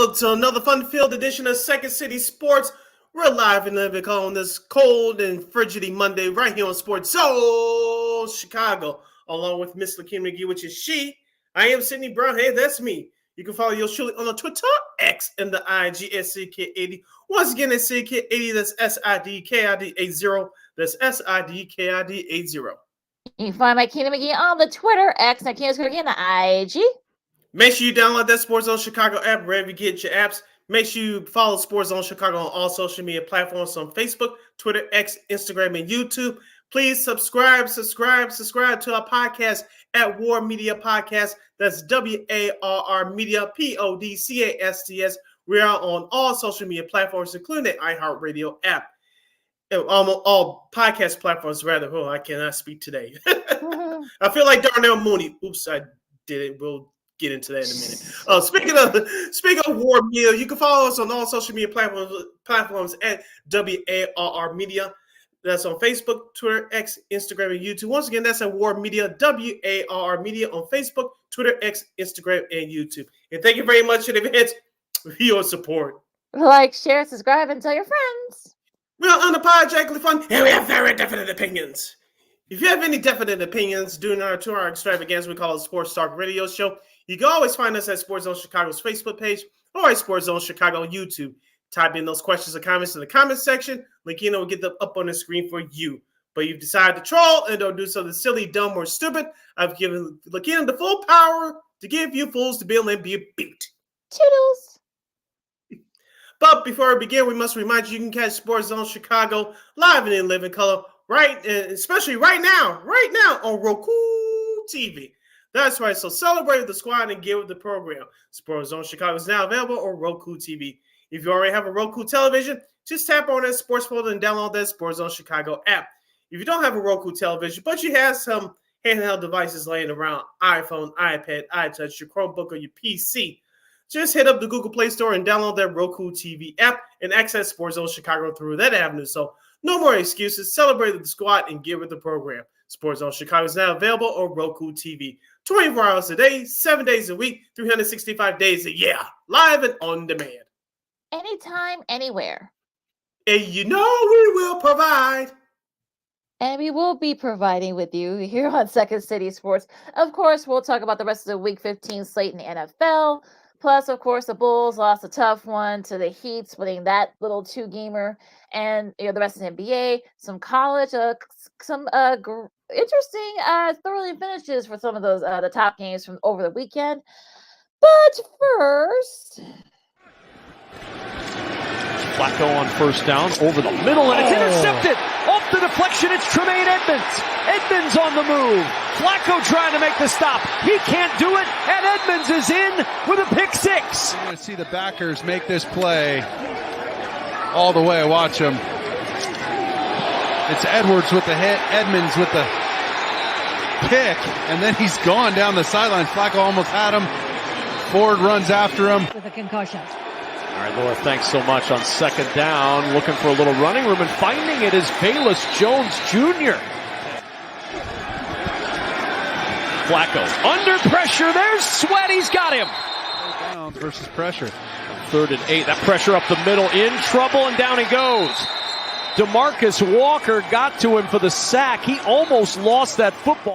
Welcome to another fun-filled edition of Second City Sports. We're live and living on this cold and frigid Monday right here on Sports Zone Chicago, along with Miss Lakeem McGee, which is she. I am Sydney Brown. Hey, that's me. You can follow yours truly on the Twitter, X, and the IG at CK80. Once again, it's CK80. That's SIDKID80. That's SIDKID80. You can find my Keenan McGee on the Twitter, X, and Keenan McGee on the IG. Make sure you download that Sports Zone Chicago app wherever you get your apps. Make sure you follow Sports Zone Chicago on all social media platforms on Facebook, Twitter, X, Instagram, and YouTube. Please subscribe to our podcast at War Media Podcast. That's WARR Media, PODCASTS. We are on all social media platforms, including the iHeartRadio app. All podcast platforms, rather. Oh, I cannot speak today. I feel like Darnell Mooney. Oops, I did it. We'll get into that in a minute. Speaking of War Media, you can follow us on all social media platforms at WARR Media. That's on Facebook, Twitter, X, Instagram, and YouTube. Once again, that's at War Media, WARR Media on Facebook, Twitter, X, Instagram, and YouTube. And thank you very much in advance for your support. Like, share, subscribe, and tell your friends. We are unapologetically fun, and we have very definite opinions. If you have any definite opinions during our 2-hour extravaganza we call a Sports Talk Radio Show, you can always find us at Sports Zone Chicago's Facebook page or at Sports Zone Chicago on YouTube. Type in those questions or comments in the comments section. Lakina will get them up on the screen for you. But you've decided to troll and don't do something silly, dumb, or stupid. I've given Lakina the full power to give you fools to bill and be a beat. Toodles. But before we begin, we must remind you can catch Sports Zone Chicago live and in living color, especially right now on Roku TV. That's right. So celebrate with the squad and get with the program. Sports Zone Chicago is now available on Roku TV. If you already have a Roku television, just tap on that sports folder and download that Sports Zone Chicago app. If you don't have a Roku television, but you have some handheld devices laying around, iPhone, iPad, iTouch, your Chromebook, or your PC, just hit up the Google Play Store and download that Roku TV app and access Sports Zone Chicago through that avenue. So no more excuses. Celebrate with the squad and get with the program. Sports Zone Chicago is now available on Roku TV. 24 hours a day, 7 days a week, 365 days a year. Live and on demand. Anytime, anywhere. And you know we will provide. And we will be providing with you here on Second City Sports. Of course, we'll talk about the rest of the Week 15 slate in the NFL. Plus, of course, the Bulls lost a tough one to the Heat, splitting that little 2-gamer. And the rest of the NBA, some college, some interesting thoroughly finishes for some of those the top games from over the weekend. But first, Flacco on first down over the middle, and it's intercepted. Off the deflection, it's Tremaine Edmonds. Edmonds on the move. Flacco trying to make the stop. He can't do it, and Edmonds is in with a pick six. You're going to see the backers make this play all the way. Watch them. It's Edwards with the hit, Edmonds with the pick, and then he's gone down the sideline. Flacco almost had him. Ford runs after him. With a concussion. All right, Laura, thanks so much. On second down, looking for a little running room, and finding it is Bayless Jones Jr. Flacco under pressure. There's Sweat. He's got him. Downs versus pressure. 3rd and 8. That pressure up the middle, in trouble, and down he goes. DeMarcus Walker got to him for the sack. He almost lost that football.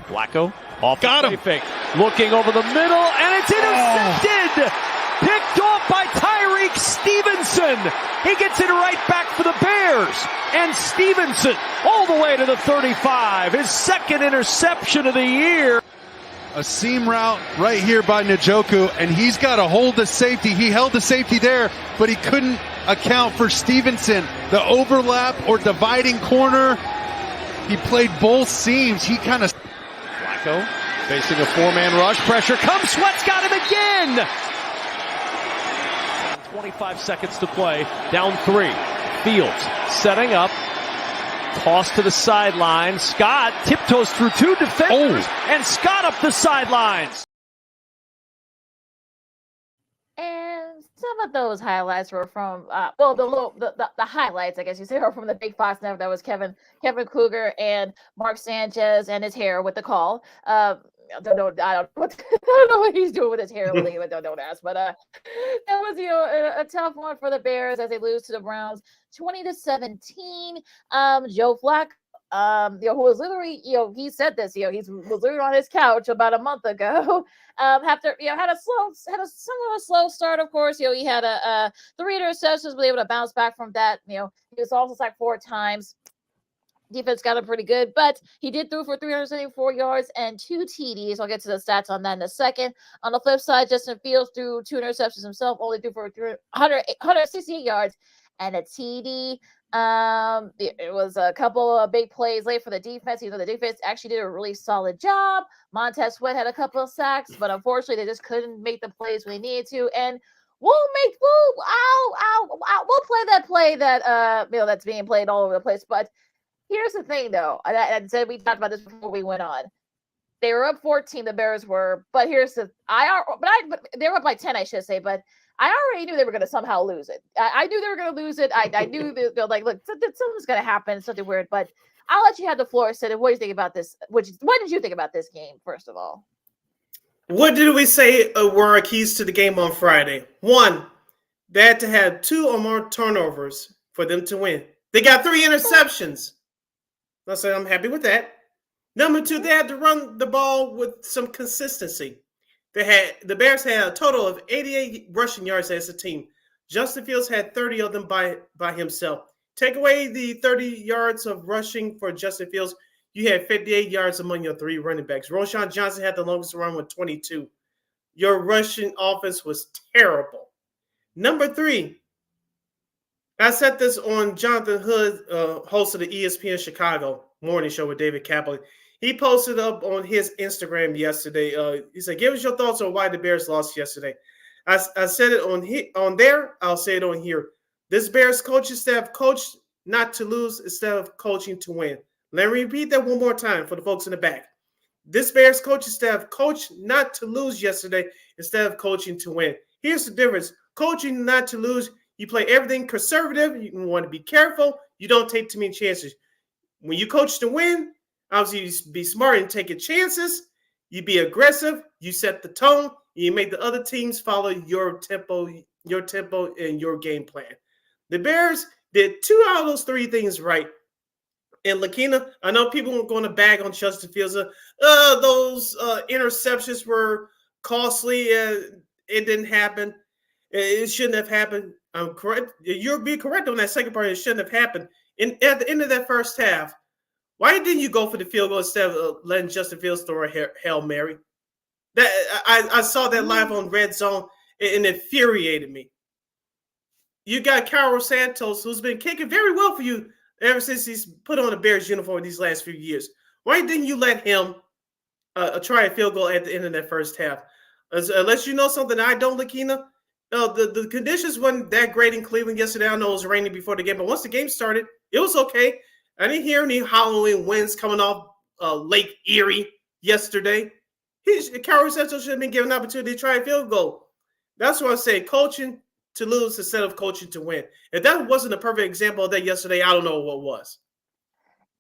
Flacco off Got him. Fake. Looking over the middle, and it's intercepted. Picked off by Tyreek Stevenson. He gets it right back for the Bears. And Stevenson all the way to the 35. His second interception of the year. A seam route right here by Njoku, and he's got to hold the safety. He held the safety there, but he couldn't account for Stevenson. The overlap or dividing corner, he played both seams. He kind of... Flacco facing a 4-man rush. Pressure comes. Sweat's got him again. 25 seconds to play. Down 3. Fields setting up. Toss to the sideline. Scott tiptoes through 2 defenders. And Scott up the sidelines. and some of those highlights were from the highlights, I guess you say, are from the Big Fox Network. That was Kevin Kruger and Mark Sanchez and his hair with the call. I don't know. I don't know what he's doing with his hair lately, but don't ask. But that was a tough one for the Bears as they lose to the Browns, 20-17. Joe Flacco, who was literally, he said this, he was literally on his couch about a month ago. After had a somewhat slow start, of course. He had a 3 interceptions, was able to bounce back from that. He was also sacked 4 times. Defense got him pretty good, but he did throw for 374 yards and 2 TDs. I'll get to the stats on that in a second. On the flip side, Justin Fields threw 2 interceptions himself, only threw for 168 yards and a TD. It was a couple of big plays late for the defense. Even though the defense actually did a really solid job. Montez Sweat had a couple of sacks, but unfortunately, they just couldn't make the plays when they needed to. And we'll play that play that that's being played all over the place, but. Here's the thing, though. I said we talked about this before we went on. They were up 14, the Bears were, but here's the they were up by 10, I should say. But I already knew they were going to somehow lose it. I knew they were going to lose it. I knew they're like, look, something's going to happen, something weird. But I'll let you have the floor, Sid. What do you think about this? What did you think about this game, first of all? What did we say were our keys to the game on Friday? 1, they had to have 2 or more turnovers for them to win. They got 3 interceptions. Let's say I'm happy with that. Number 2, they had to run the ball with some consistency. The Bears had a total of 88 rushing yards as a team. Justin Fields had 30 of them by himself. Take away the 30 yards of rushing for Justin Fields, you had 58 yards among your 3 running backs. Roschon Johnson had the longest run with 22. Your rushing offense was terrible. Number 3, I said this on Jonathan Hood, host of the ESPN Chicago morning show with David Kaplan. He posted up on his Instagram yesterday. He said, give us your thoughts on why the Bears lost yesterday. I said it on there. I'll say it on here. This Bears coaching staff coached not to lose instead of coaching to win. Let me repeat that one more time for the folks in the back. This Bears coaching staff coached not to lose yesterday instead of coaching to win. Here's the difference. Coaching not to lose, you play everything conservative. You want to be careful. You don't take too many chances. When you coach to win, obviously you be smart and take your chances. You be aggressive. You set the tone. You make the other teams follow your tempo and your game plan. The Bears did 2 out of those 3 things right. And Lakina, I know people are going to bag on Justin Fields. Those interceptions were costly. It didn't happen. It shouldn't have happened. I'm correct. You'll be correct on that second part. It shouldn't have happened. At the end of that first half, why didn't you go for the field goal instead of letting Justin Fields throw a Hail Mary? That I saw that live on Red Zone, and it infuriated me. You got Carlos Santos, who's been kicking very well for you ever since he's put on a Bears uniform these last few years. Why didn't you let him try a field goal at the end of that first half? Unless you know something I don't, Lakina. The conditions weren't that great in Cleveland yesterday. I know it was raining before the game, but once the game started, it was okay. I didn't hear any Halloween winds coming off Lake Erie yesterday. Carlos Santos should have been given an opportunity to try a field goal. That's what I say, coaching to lose instead of coaching to win. If that wasn't a perfect example of that yesterday, I don't know what was.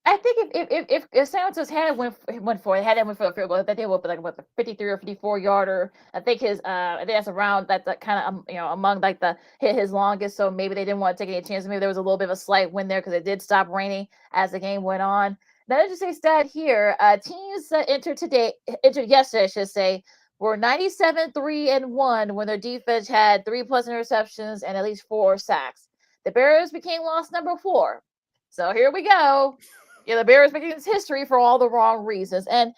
I think if Santos had went for a field goal, that they would be like what, the 53 or 54 yarder. I think that's around that kind of among like his longest. So maybe they didn't want to take any chances. Maybe there was a little bit of a slight wind there because it did stop raining as the game went on. Now let's just say stat here. Teams that entered yesterday, I should say, were 97-3-1 when their defense had 3+ interceptions and at least 4 sacks. The Bears became loss number 4. So here we go. The Bears making this history for all the wrong reasons. And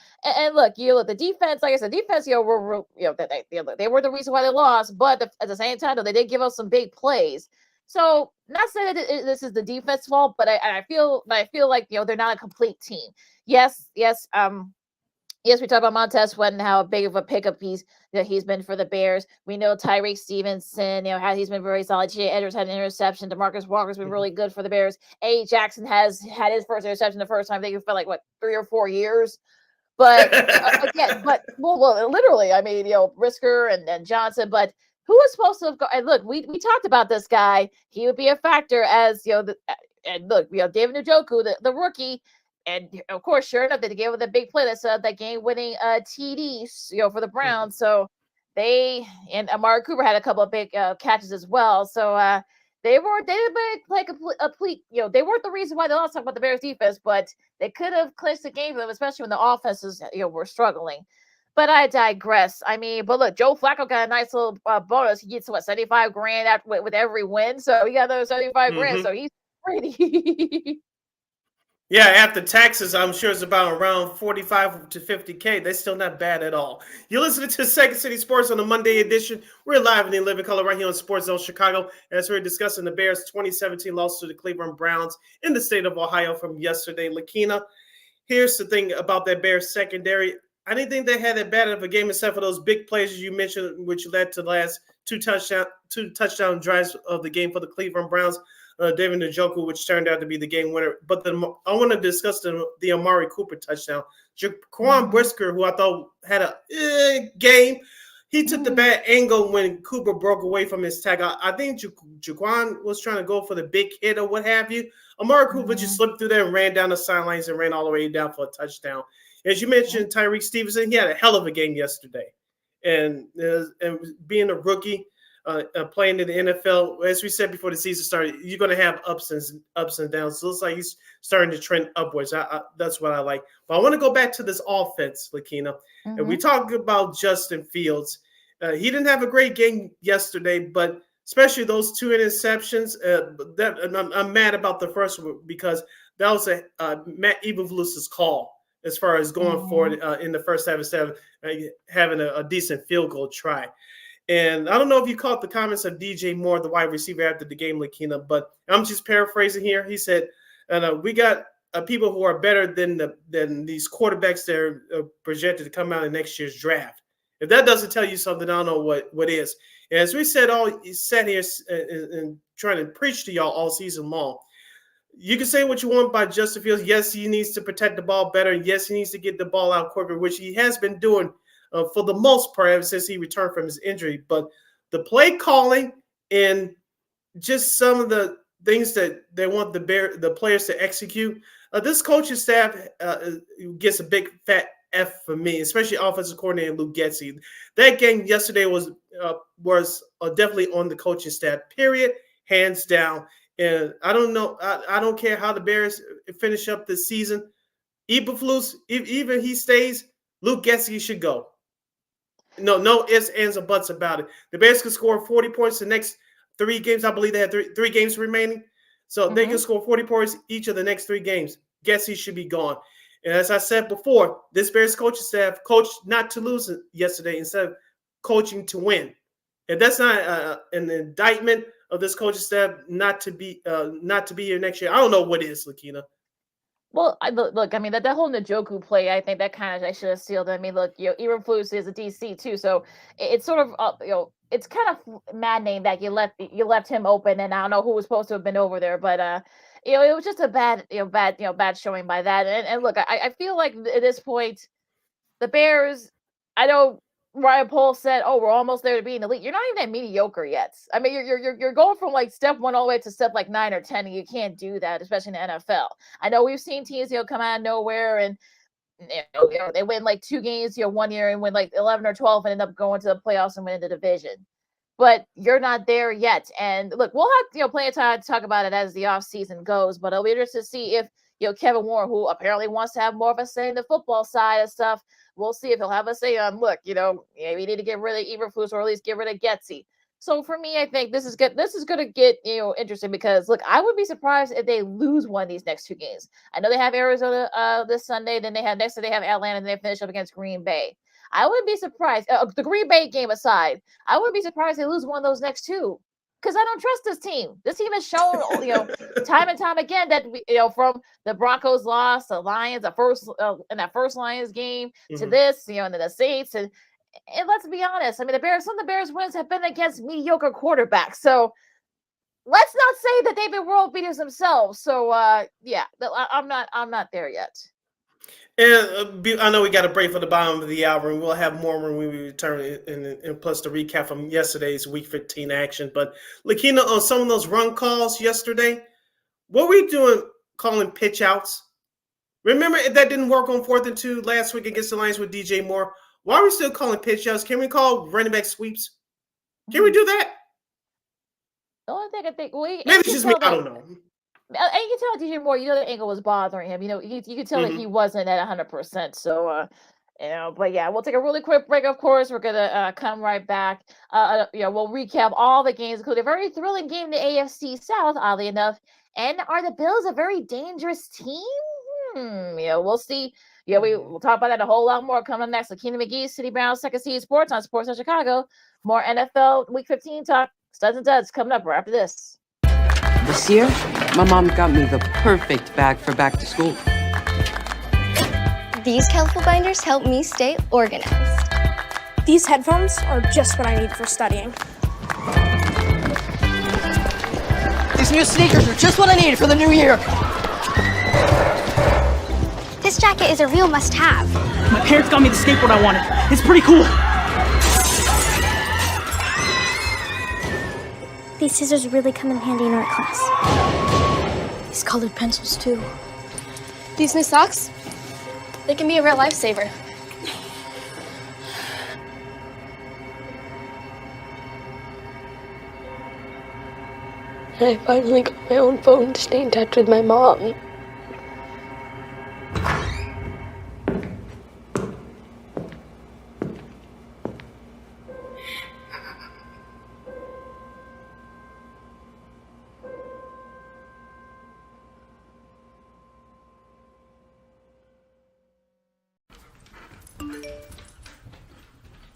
look, the defense, like I said, defense, they were the reason why they lost. But at the same time, though, they did give us some big plays. So not saying that this is the defense's fault, but I feel like they're not a complete team. Yes, we talked about Montez Sweat and how big of a pickup he's been for the Bears. We know Tyreek Stevenson, how he's been very solid. Jay Edwards had an interception. DeMarcus Walker's been really good for the Bears. A. Jackson has had his first interception the first time. I think it felt like 3 or 4 years. But again, literally, I mean, Brisker and Johnson. But who was supposed to have gone? And look, we talked about this guy. He would be a factor as and look, David Njoku, the rookie. And of course, sure enough, they gave it the big play that set up that game-winning TD, for the Browns. So and Amari Cooper had a couple of big catches as well. So they did like a complete, they weren't the reason why they lost. Talk about the Bears defense, but they could have clinched the game for them, especially when the offenses were struggling. But I digress. I mean, but look, Joe Flacco got a nice little bonus. He gets $75,000 with every win, so he got those $75,000. So he's pretty. Yeah, after taxes, I'm sure it's about around 45 to 50K. That's still not bad at all. You're listening to Second City Sports on the Monday edition. We're live in the living color right here on Sports Zone Chicago as we're discussing the Bears' 2017 loss to the Cleveland Browns in the state of Ohio from yesterday. Lakina, here's the thing about that Bears secondary. I didn't think they had that bad of a game except for those big plays you mentioned, which led to the last two touchdown drives of the game for the Cleveland Browns. David Njoku, which turned out to be the game winner. But I want to discuss the Amari Cooper touchdown. Jaquan Brisker, who I thought had a game, he took the bad angle when Cooper broke away from his tackle. I think Jaquan was trying to go for the big hit or what have you. Amari Cooper just slipped through there and ran down the sidelines and ran all the way down for a touchdown. As you mentioned, Tyreek Stevenson, he had a hell of a game yesterday. And being a rookie, playing in the NFL, as we said before the season started, you're going to have ups and downs. So it looks like he's starting to trend upwards. That's what I like. But I want to go back to this offense, Lakina. And we talked about Justin Fields. He didn't have a great game yesterday, but especially those two interceptions. I'm mad about the first one because that was Matt Eberflus's call as far as going forward in the first half instead of having a decent field goal try. And I don't know if you caught the comments of DJ Moore, the wide receiver, after the game, Lakina, but I'm just paraphrasing here. He said, we got people who are better than these quarterbacks that are projected to come out in next year's draft. If that doesn't tell you something, I don't know what is. And as we sat here and trying to preach to y'all all season long, you can say what you want about Justin Fields. Yes, he needs to protect the ball better. Yes, he needs to get the ball out quicker, which he has been doing for the most part ever since he returned from his injury. But the play calling and just some of the things that they want the players to execute, this coaching staff gets a big fat F for me, especially offensive coordinator Luke Getsy. That game yesterday was definitely on the coaching staff, period, hands down. And I don't know. I don't care how the Bears finish up this season. Eberflus, even he stays, Luke Getsy should go. No ifs, ands, or buts about it. The Bears can score 40 points the next 3 games. I believe they have three games remaining. So they can score 40 points each of the next 3 games. Getsy should be gone. And as I said before, this Bears coaching staff coached not to lose yesterday instead of coaching to win. And that's not an indictment of this coaching staff not to be here next year. I don't know what is, Lakina. Well, look, I mean, that whole Njoku play, I think that kind of I should have sealed it. I mean, look, Eberflus is a DC too, so it's sort of, it's kind of maddening that you left him open, and I don't know who was supposed to have been over there, but it was just a bad showing by that. And look, I feel like at this point, the Bears, I know Ryan Poles said, "Oh, we're almost there to be in the league." You're not even that mediocre yet. I mean, you're going from like step 1 all the way to step like 9 or 10, and you can't do that, especially in the NFL. I know we've seen teams come out of nowhere and they win like 2 games 1 year and win like 11 or 12 and end up going to the playoffs and win the division. But you're not there yet. And look, we'll have plenty of time to talk about it as the offseason goes. But it'll be interesting to see if Kevin Warren, who apparently wants to have more of a say in the football side of stuff, we'll see if he'll have a say on, look, we need to get rid of Eberflus or at least get rid of Getsy. So for me, I think this is good. This is going to get, interesting because, look, I would be surprised if they lose one of these next 2 games. I know they have Arizona this Sunday. Then they have Atlanta, and they finish up against Green Bay. I wouldn't be surprised. The Green Bay game aside, I wouldn't be surprised if they lose one of those next 2. Because I don't trust this team. This team has shown, time and time again that from the Broncos loss, the Lions, in that first Lions game to this, and then the Saints, and let's be honest. I mean, some of the Bears wins have been against mediocre quarterbacks. So let's not say that they've been world beaters themselves. So I'm not there yet. And I know we got a break for the bottom of the hour, and we'll have more when we return, and plus the recap from yesterday's Week 15 action. But Lakina, on some of those run calls yesterday, what were you doing calling pitch outs? Remember that didn't work on 4th and 2 last week against the Lions with DJ Moore? Why are we still calling pitch outs? Can we call running back sweeps? Can we do that? The only thing I think, maybe it's just me. I don't know. And you can tell DJ Moore, the ankle was bothering him. You could tell that he wasn't at 100%. So, but yeah, we'll take a really quick break. Of course, we're gonna come right back. We'll recap all the games, including a very thrilling game in the AFC South, oddly enough. And are the Bills a very dangerous team? We'll see. We'll talk about that a whole lot more coming next. So Keenan McGee, City Brown, Second City Sports on Sports of Chicago. More NFL Week 15 talk. Studs and Duds coming up right after this. This year, my mom got me the perfect bag for back to school. These colorful binders help me stay organized. These headphones are just what I need for studying. These new sneakers are just what I need for the new year. This jacket is a real must-have. My parents got me the skateboard I wanted. It's pretty cool. These scissors really come in handy in art class. These colored pencils, too. These new socks, they can be a real lifesaver. I finally got my own phone to stay in touch with my mom.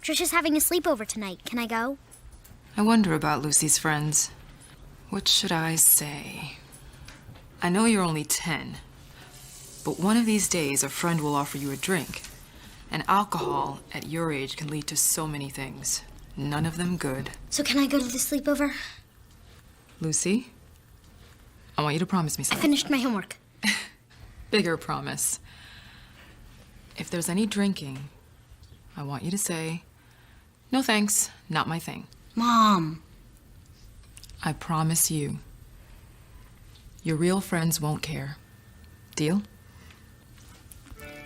Trisha's having a sleepover tonight. Can I go? I wonder about Lucy's friends. What should I say? I know you're only 10, but one of these days a friend will offer you a drink. And alcohol at your age can lead to so many things. None of them good. So can I go to the sleepover? Lucy, I want you to promise me I something. finished my homework. Bigger promise. If there's any drinking, I want you to say, "No thanks, not my thing." Mom. I promise you, your real friends won't care. Deal?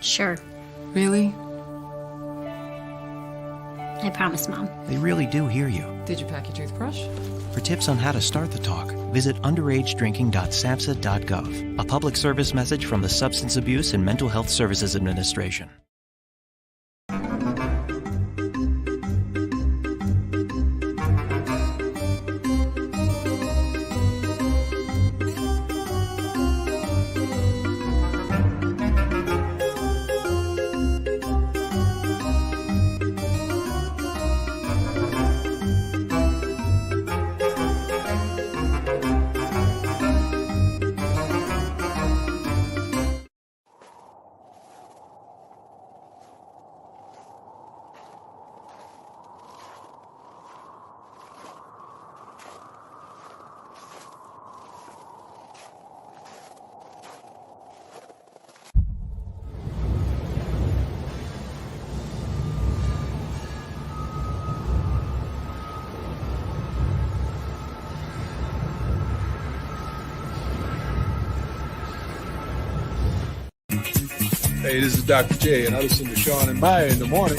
Sure. Really? I promise, Mom. They really do hear you. Did you pack your toothbrush? For tips on how to start the talk, visit underagedrinking.samhsa.gov, a public service message from the Substance Abuse and Mental Health Services Administration. Hey, this is Dr. J, and I listen to Sean and Maya in the morning.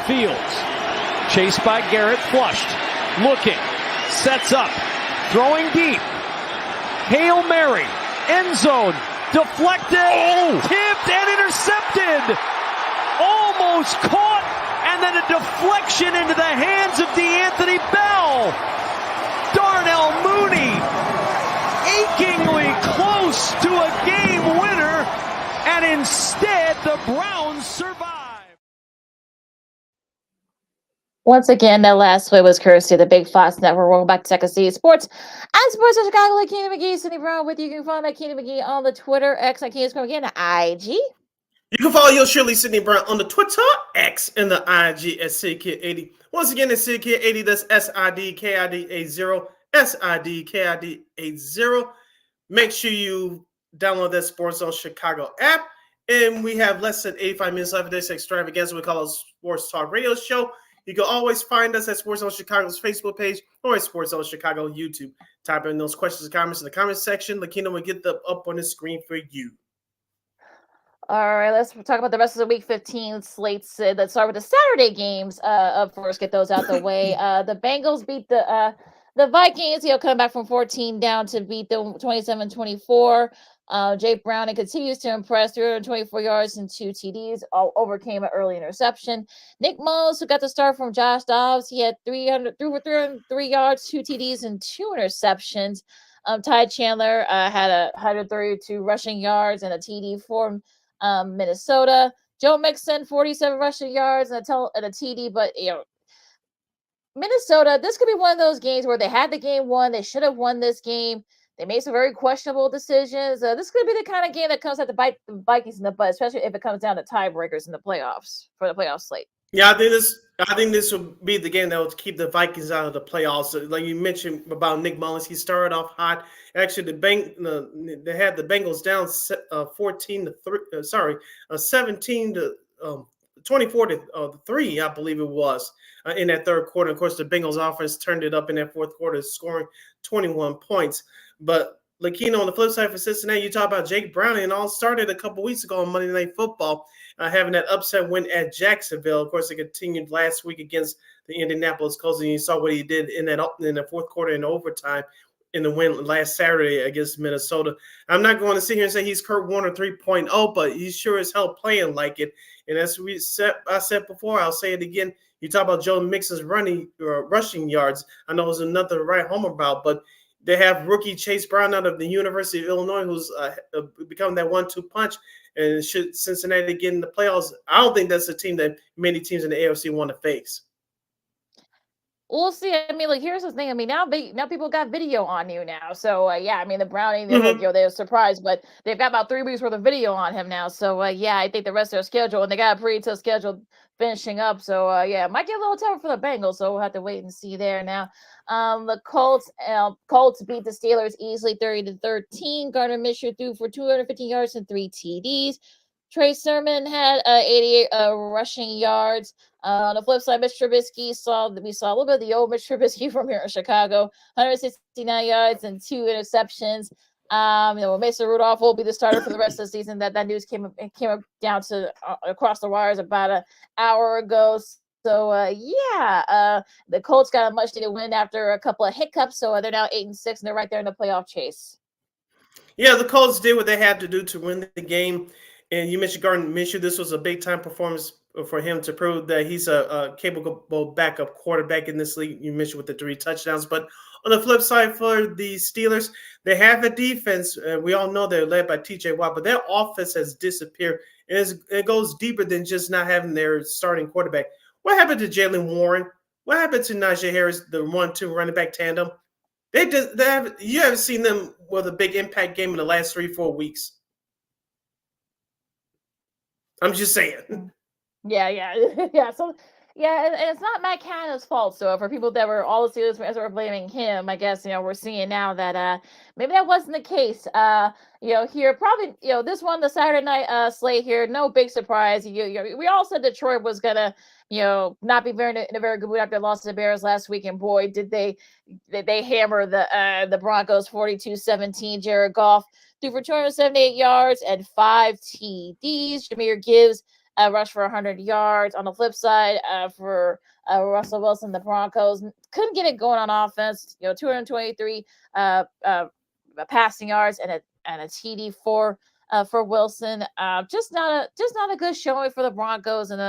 Fields, chased by Garrett, flushed, looking, sets up, throwing deep. Hail Mary, end zone, deflected, tipped, and intercepted. Almost caught, and then a deflection into the hands of DeAnthony Bell. Darnell Mooney, achingly close to a game winner, and instead the Browns survive. Once again, that last play was courtesy of the Big Fox Network. Welcome back to Second City Sports. I'm Sports of Chicago, like Keenan McGee, Cindy Brown with you. You can follow me, Keenan McGee, on the Twitter, X, like Keenan again, IG. You can follow your Shirley Sydney Brown on the Twitter, X, and the IG at SidKid80. Once again, it's SidKid80. That's SIDKID80, SIDKID80. Make sure you download that Sports Zone Chicago app. And we have less than 85 minutes left of this extravaganza we call a Sports Talk Radio Show. You can always find us at Sports Zone Chicago's Facebook page or at Sports Zone Chicago YouTube. Type in those questions and comments in the comment section. Lakina will get them up on the screen for you. All right, let's talk about the rest of the Week 15 slates. Let's start with the Saturday games up first. Get those out the way. The Bengals beat the Vikings. Coming back from 14 down to beat them 27-24. Jake Browning continues to impress, 324 yards and 2 TDs, overcame an early interception. Nick Mullins, who got the start from Josh Dobbs, he had 303 yards, 2 TDs, and 2 interceptions. Ty Chandler had 132 rushing yards and a TD for Minnesota. Joe Mixon, 47 rushing yards and a TD, but Minnesota, this could be one of those games where they had the game won. They should have won this game. They made some very questionable decisions. This could be the kind of game that comes out to bite the Vikings in the butt, especially if it comes down to tiebreakers in the playoffs for the playoff slate. Yeah, I think this will be the game that will keep the Vikings out of the playoffs. So, like you mentioned about Nick Mullins, he started off hot. Actually, they had the Bengals down 17 to 24 to 3, I believe it was, in that third quarter. Of course, the Bengals offense turned it up in that fourth quarter, scoring 21 points. But Lakina, on the flip side for Cincinnati, you talk about Jake Browning, and all started a couple weeks ago on Monday Night Football, having that upset win at Jacksonville. Of course, it continued last week against the Indianapolis Colts, and you saw what he did in the fourth quarter in overtime in the win last Saturday against Minnesota. I'm not going to sit here and say he's Kurt Warner 3.0, but he sure as hell playing like it. And as I said before, I'll say it again. You talk about Joe Mixon's rushing yards. I know it was another right home about, but they have rookie Chase Brown out of the University of Illinois, who's become that 1-2 punch. And should Cincinnati get in the playoffs, I don't think that's a team that many teams in the AFC want to face. We'll see. I mean, here's the thing. I mean, now people got video on you now. So, I mean, the Browning, they're surprised, but they've got about 3 weeks worth of video on him now. So, I think the rest of their schedule, and they got a pretty tough schedule finishing up. So, it might get a little tougher for the Bengals. So, we'll have to wait and see there now. The Colts beat the Steelers easily 30-13. Gardner Minshew threw for 215 yards and 3 TDs. Trey Sermon had 88 rushing yards. On the flip side, Mitch Trubisky, we saw a little bit of the old Mitch Trubisky from here in Chicago, 169 yards and 2 interceptions. Mason Rudolph will be the starter for the rest of the season. That news came down to across the wires about an hour ago. So the Colts got a much needed win after a couple of hiccups. So they're now 8-6, and they're right there in the playoff chase. Yeah, the Colts did what they had to do to win the game. And you mentioned Gardner Minshew. This was a big-time performance for him to prove that he's a capable backup quarterback in this league. You mentioned with the 3 touchdowns. But on the flip side for the Steelers, they have a defense. We all know they're led by T.J. Watt, but their offense has disappeared. It goes deeper than just not having their starting quarterback. What happened to Jaylen Warren? What happened to Najee Harris, the 1-2 running back tandem? You haven't seen them with a big impact game in the last 3-4 weeks. I'm just saying. Yeah. So, and it's not Matt Canada's fault. So for people that were all the Steelers fans were blaming him, I guess we're seeing now that maybe that wasn't the case. Here probably this one, the Saturday night slate here, no big surprise. We all said Detroit was gonna not be in a very good mood after they lost to the Bears last week, and boy did they hammer the Broncos 42-17. Jared Goff threw for 278 yards and 5 TDs. Jahmyr Gibbs rushed for 100 yards. On the flip side, for Russell Wilson, the Broncos couldn't get it going on offense. 223 passing yards and a TD for Wilson. Just not a good showing for the Broncos. And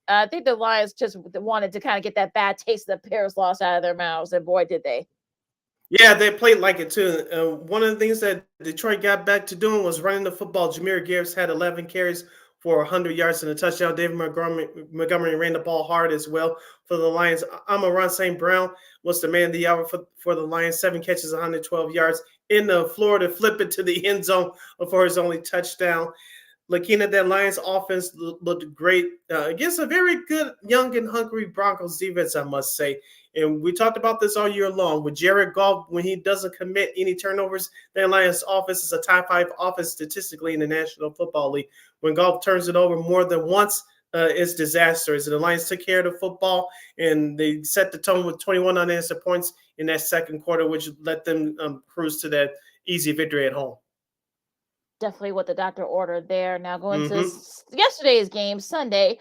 I think the Lions just wanted to kind of get that bad taste of the Bears loss out of their mouths, and boy did they. Yeah, they played like it too. One of the things that Detroit got back to doing was running the football. Jahmyr Gibbs had 11 carries for 100 yards and a touchdown. David Montgomery ran the ball hard as well for the Lions. Amon-Ra St. Brown was the man of the hour for the Lions. 7 catches, 112 yards in the floor to flip it to the end zone for his only touchdown. Looking at that Lions offense looked great against a very good young and hungry Broncos defense, I must say. And we talked about this all year long. With Jared Goff, when he doesn't commit any turnovers, the Lions offense is a top 5 offense statistically in the National Football League. When Goff turns it over more than once, it's disastrous. And the Lions took care of the football, and they set the tone with 21 unanswered points in that second quarter, which let them cruise to that easy victory at home. Definitely what the doctor ordered there. Now going to yesterday's game, Sunday.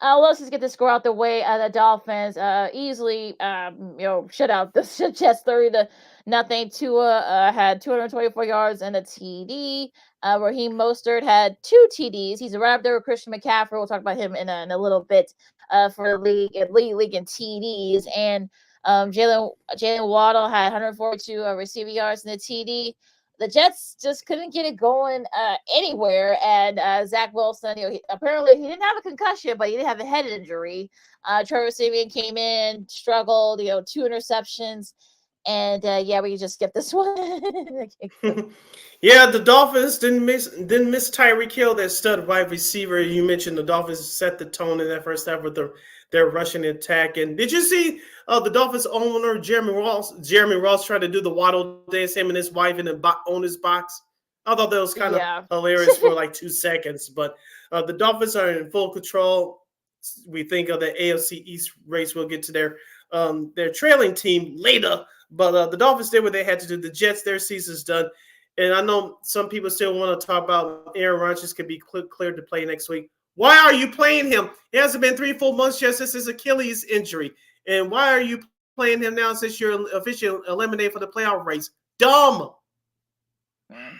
Let's just get the score out the way. The Dolphins easily, shut out the Jets 30-0. Tua had 224 yards and a TD. Raheem Mostert had 2 TDs. He's right up there with Christian McCaffrey. We'll talk about him in a little bit for the league in TDs. And Jalen Waddle had 142 receiving yards and a TD. The Jets just couldn't get it going anywhere. And Zach Wilson, apparently he didn't have a concussion, but he did have a head injury. Trevor Siemian came in, struggled, 2 interceptions. And we just skip this one. Yeah, the Dolphins didn't miss Tyreek Hill, that stud wide receiver. You mentioned the Dolphins set the tone in that first half with their rushing attack. And did you see the Dolphins owner Jeremy Ross try to do the Waddle dance, him and his wife in the owner's box? I thought that was kind of hilarious for like 2 seconds. But the Dolphins are in full control. We think of the AFC East race. We'll get to their trailing team later. But the Dolphins did what they had to do. The Jets, their season's done. And I know some people still want to talk about Aaron Rodgers could be cleared to play next week. Why are you playing him? It hasn't been 3 full months just since his Achilles injury. And why are you playing him now since you're officially eliminated for the playoff race? Dumb.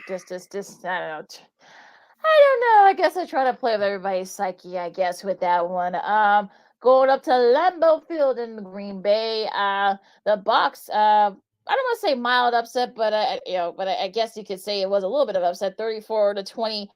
Just, I don't know. I don't know. I guess I try to play with everybody's psyche, I guess, with that one. Going up to Lambeau Field in Green Bay. The Bucs, I don't want to say mild upset, but I guess you could say it was a little bit of upset. 34-20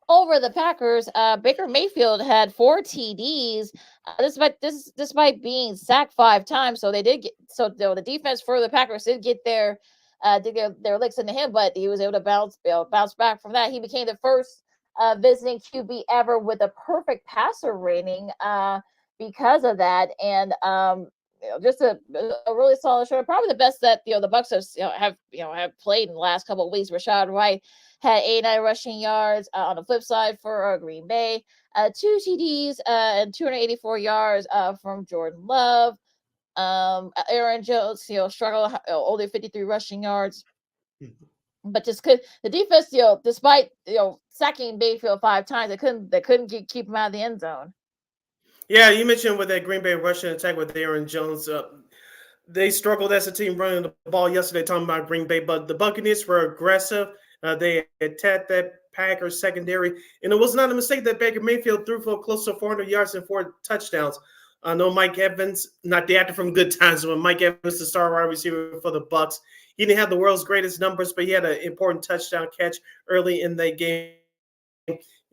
over the Packers. Baker Mayfield had 4 TDs, despite being sacked 5 times. So they did get the defense for the Packers did get their licks into him, but he was able to bounce back from that. He became the first visiting QB ever with a perfect passer rating because of that. And just a really solid show. Probably the best that the Bucs have played in the last couple of weeks. Rashad Wright had 89 rushing yards. On the flip side for Green Bay, 2 TDs and 284 yards from Jordan Love. Aaron Jones, struggled, only 53 rushing yards. But just the defense, despite sacking Mayfield 5 times, they couldn't keep him out of the end zone. Yeah, you mentioned with that Green Bay rushing attack with Aaron Jones, they struggled as a team running the ball yesterday, talking about Green Bay, but the Buccaneers were aggressive. They attacked that Packers secondary, and it was not a mistake that Baker Mayfield threw for close to 400 yards and 4 touchdowns. I know Mike Evans, not the actor from Good Times, but Mike Evans, the star wide receiver for the Bucs. He didn't have the world's greatest numbers, but he had an important touchdown catch early in the game.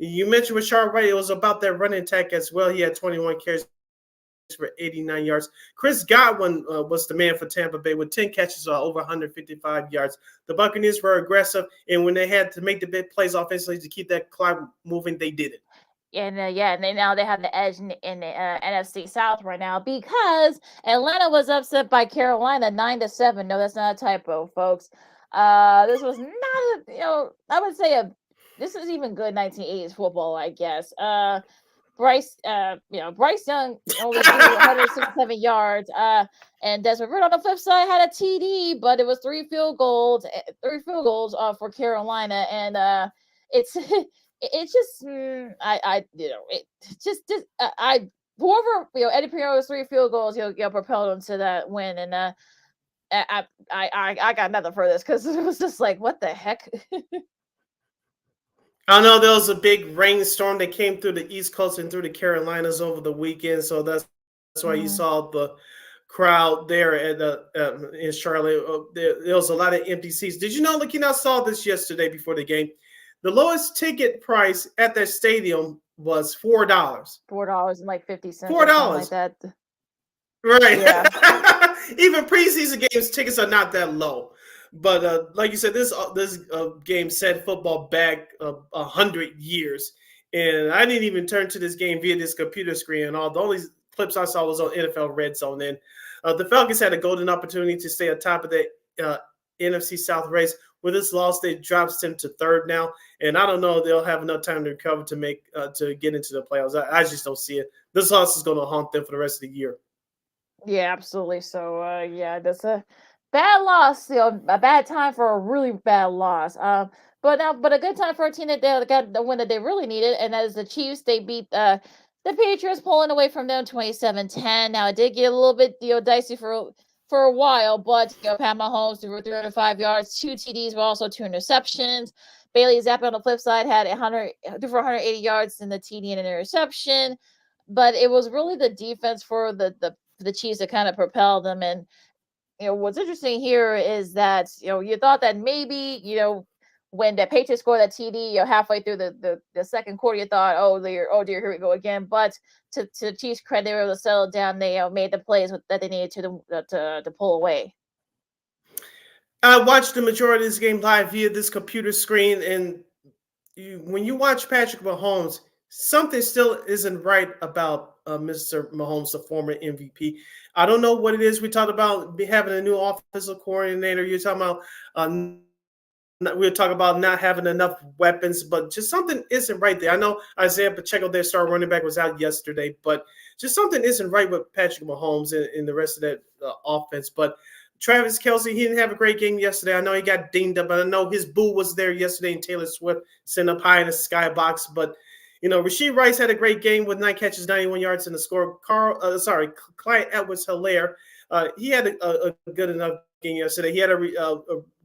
You mentioned with Rashad Wright, it was about that running attack as well. He had 21 carries for 89 yards. Chris Godwin was the man for Tampa Bay with 10 catches for over 155 yards. The Buccaneers were aggressive, and when they had to make the big plays offensively to keep that clock moving, they did it. And and now they have the edge in the NFC South right now because Atlanta was upset by Carolina 9-7. No, that's not a typo, folks. This was not I would say this is even good 1980s football, I guess. Bryce Young only threw 167 yards. And Desmond Ridder on the flip side had a TD, but it was 3 field goals for Carolina, and it's just whoever Eddie Piero's 3 field goals, he'll propel him to that win, and I got nothing for this because it was just like, what the heck. I know there was a big rainstorm that came through the East Coast and through the Carolinas over the weekend, so that's why you saw the crowd there in Charlotte. There was a lot of empty seats. Did you know? I saw this yesterday before the game. The lowest ticket price at that stadium was $4. $4 and like 50 cents. $4 like that. Right. Yeah. Even preseason games tickets are not that low. But like you said, this game set football back 100 years, and I didn't even turn to this game via this computer screen. And all the only clips I saw was on NFL Red Zone. And The Falcons had a golden opportunity to stay atop of the NFC South race. With this loss, they drops them to third now, and I don't know if they'll have enough time to recover to make to get into the playoffs. I just don't see it. This loss is going to haunt them for the rest of the year. Yeah, absolutely. So, yeah, that's a bad loss. A bad time for a really bad loss. But a good time for a team that they got the win that they really needed, and that is the Chiefs. They beat the Patriots, pulling away from them 27-10. Now, it did get a little bit dicey for a while, but Pat Mahomes threw 305 yards, 2 TDs, but also 2 interceptions. Bailey Zappi on the flip side had 180 yards in the TD and an interception. But it was really the defense for the Chiefs that kind of propelled them. And what's interesting here is that you thought that maybe when the Patriots scored that TD halfway through the second quarter, you thought, oh dear, here we go again. But to the Chiefs' credit, they were able to settle down. They made the plays that they needed to pull away. I watched the majority of this game live via this computer screen, and when you watch Patrick Mahomes, something still isn't right about Mr. Mahomes, the former MVP. I don't know what it is. We talked about having a new offensive coordinator. You're talking about we're talking about not having enough weapons, but just something isn't right there. I know Isaiah Pacheco, their star running back, was out yesterday, but just something isn't right with Patrick Mahomes and the rest of that offense. But Travis Kelce, he didn't have a great game yesterday. I know he got dinged up, but I know his boo was there yesterday, and Taylor Swift sent up high in the skybox. But Rashee Rice had a great game with 9 catches, 91 yards in the score. Clyde Edwards-Helaire, he had a good enough game yesterday. He had a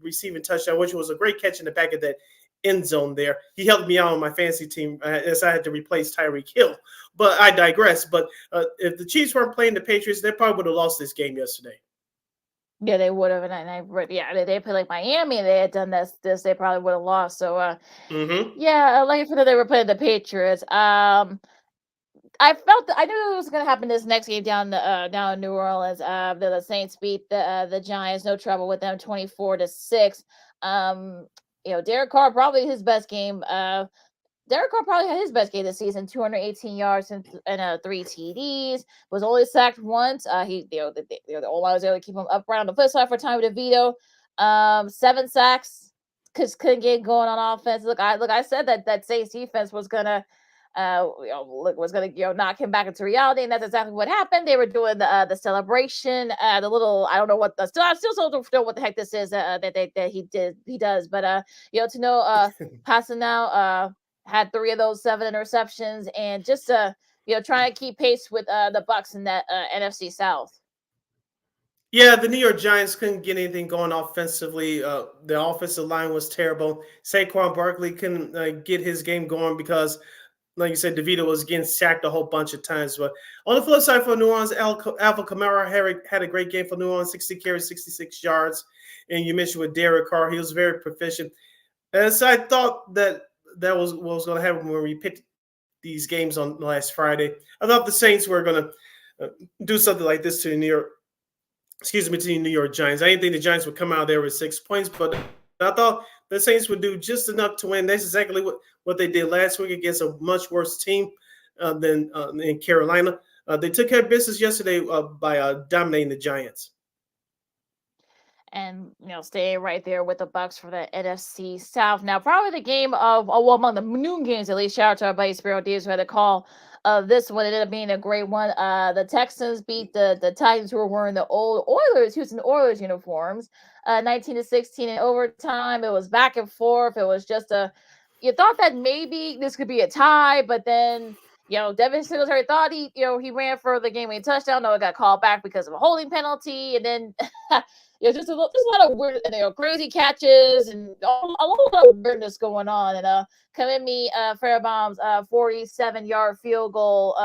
receiving touchdown, which was a great catch in the back of that end zone there. He helped me out on my fantasy team as I had to replace Tyreek Hill. But I digress. But if the Chiefs weren't playing the Patriots, they probably would have lost this game yesterday. Yeah, they would have, they played like Miami, and they had done this, they probably would have lost. So, yeah, like for that they were playing the Patriots. I knew it was going to happen this next game down in New Orleans. The Saints beat the Giants, no trouble with them, 24-6. Derek Carr probably his best game. Derek Carr probably had his best game this season, 218 yards and 3 TDs. Was only sacked once. The O-line was able to keep him upright. On the flip side for Tommy DeVito, 7 sacks because couldn't get going on offense. I said that Saints defense was gonna knock him back into reality, and that's exactly what happened. They were doing the celebration, the little, I don't know what I still don't know what the heck this is that he does, but passing now had 3 of those 7 interceptions, and just trying to keep pace with the Bucs in that NFC South. Yeah, the New York Giants couldn't get anything going offensively. The offensive line was terrible. Saquon Barkley couldn't get his game going because, like you said, DeVito was getting sacked a whole bunch of times. But on the flip side for New Orleans, Alvin Kamara had a great game for New Orleans, 60 carries, 66 yards. And you mentioned with Derek Carr, he was very proficient. And so I thought that was what was going to happen when we picked these games on last Friday. I thought the Saints were going to do something like this to the New York Giants. I didn't think the Giants would come out there with 6 points, but I thought the Saints would do just enough to win. That's exactly what they did last week against a much worse team than in Carolina. They took care of business yesterday by dominating the Giants. And staying right there with the Bucs for the NFC South. Now, probably the game of among the noon games, at least. Shout out to our buddy Spiro Diaz who had a call of this one. It ended up being a great one. The Texans beat the Titans, who were wearing the old Houston Oilers uniforms, 19-16 in overtime. It was back and forth. It was just you thought that maybe this could be a tie, but then Devin Singletary thought he ran for the game-winning touchdown. No, it got called back because of a holding penalty, and then. Just a lot of weird, crazy catches and a lot of weirdness going on. And Kamimi Fairbaum's 47-yard field goal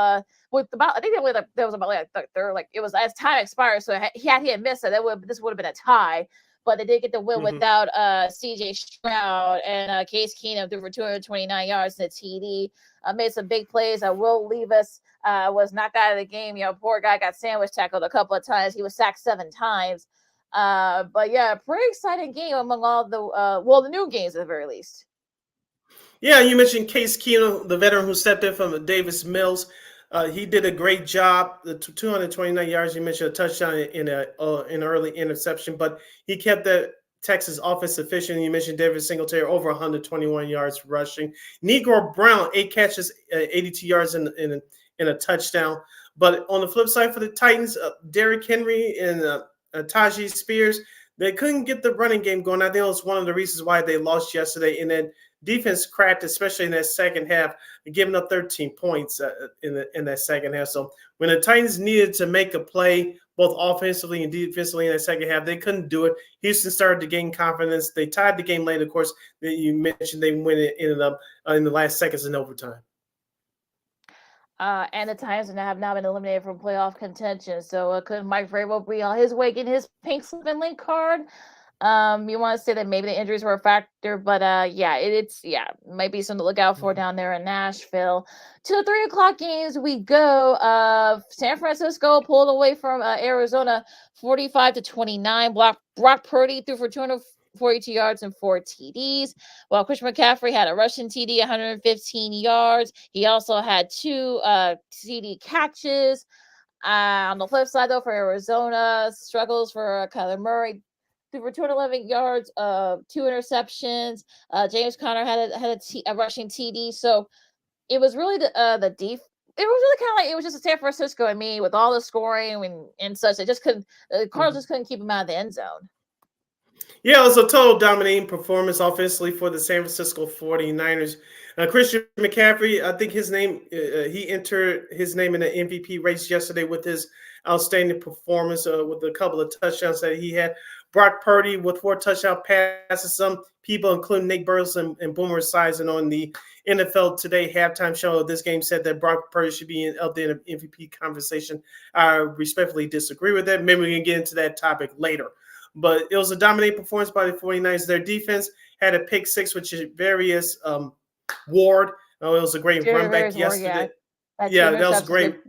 with about, I think that was about third, it was as time expired. So he had missed it, this would have been a tie. But they did get the win without C.J. Stroud, and Case Keenum threw for 229 yards in the TD. Made some big plays. Will Levis was knocked out of the game. Poor guy got sandwich tackled a couple of times. He was sacked 7 times. But yeah, pretty exciting game among all the new games at the very least. Yeah, you mentioned Case Keenum, the veteran who stepped in from Davis Mills. He did a great job. The 229 yards, you mentioned a touchdown in an early interception, but he kept the Texas offense efficient. You mentioned David Singletary, over 121 yards rushing. Negro Brown, 8 catches, 82 yards in a touchdown. But on the flip side for the Titans, Derrick Henry and Tajee Spears, they couldn't get the running game going. I think it was one of the reasons why they lost yesterday. And then defense cracked, especially in that second half, giving up 13 points in that second half. So when the Titans needed to make a play, both offensively and defensively in that second half, they couldn't do it. Houston started to gain confidence. They tied the game late, of course. You mentioned they ended up in the last seconds in overtime. And the Titans have now been eliminated from playoff contention. So could Mike Vrabel be on his way getting his pink slip and link card? You want to say that maybe the injuries were a factor, but it's might be something to look out for down there in Nashville. To the 3 o'clock games we go. San Francisco pulled away from Arizona 45-29. Brock Purdy threw for 242 yards and 4 TDs, while Christian McCaffrey had a rushing TD, 115 yards. He also had 2 TD catches. On the flip side, though, for Arizona, struggles for Kyler Murray. Threw for 211 yards, 2 interceptions. James Conner had a rushing TD. So it was really the deep. It was really kind of like it was just a San Francisco and me with all the scoring and such. It just couldn't. The Cardinals just couldn't keep him out of the end zone. Yeah, it was a total dominating performance offensively for the San Francisco 49ers. Christian McCaffrey, I think his name, he entered his name in the MVP race yesterday with his outstanding performance with a couple of touchdowns that he had. Brock Purdy with 4 touchdown passes. Some people, including Nick Burleson and Boomer Esiason on the NFL Today halftime show of this game, said that Brock Purdy should be up there in the MVP conversation. I respectfully disagree with that. Maybe we can get into that topic later. But it was a dominating performance by the 49ers. Their defense had a pick 6, which is various Ward. It was a great run back yesterday. That was great.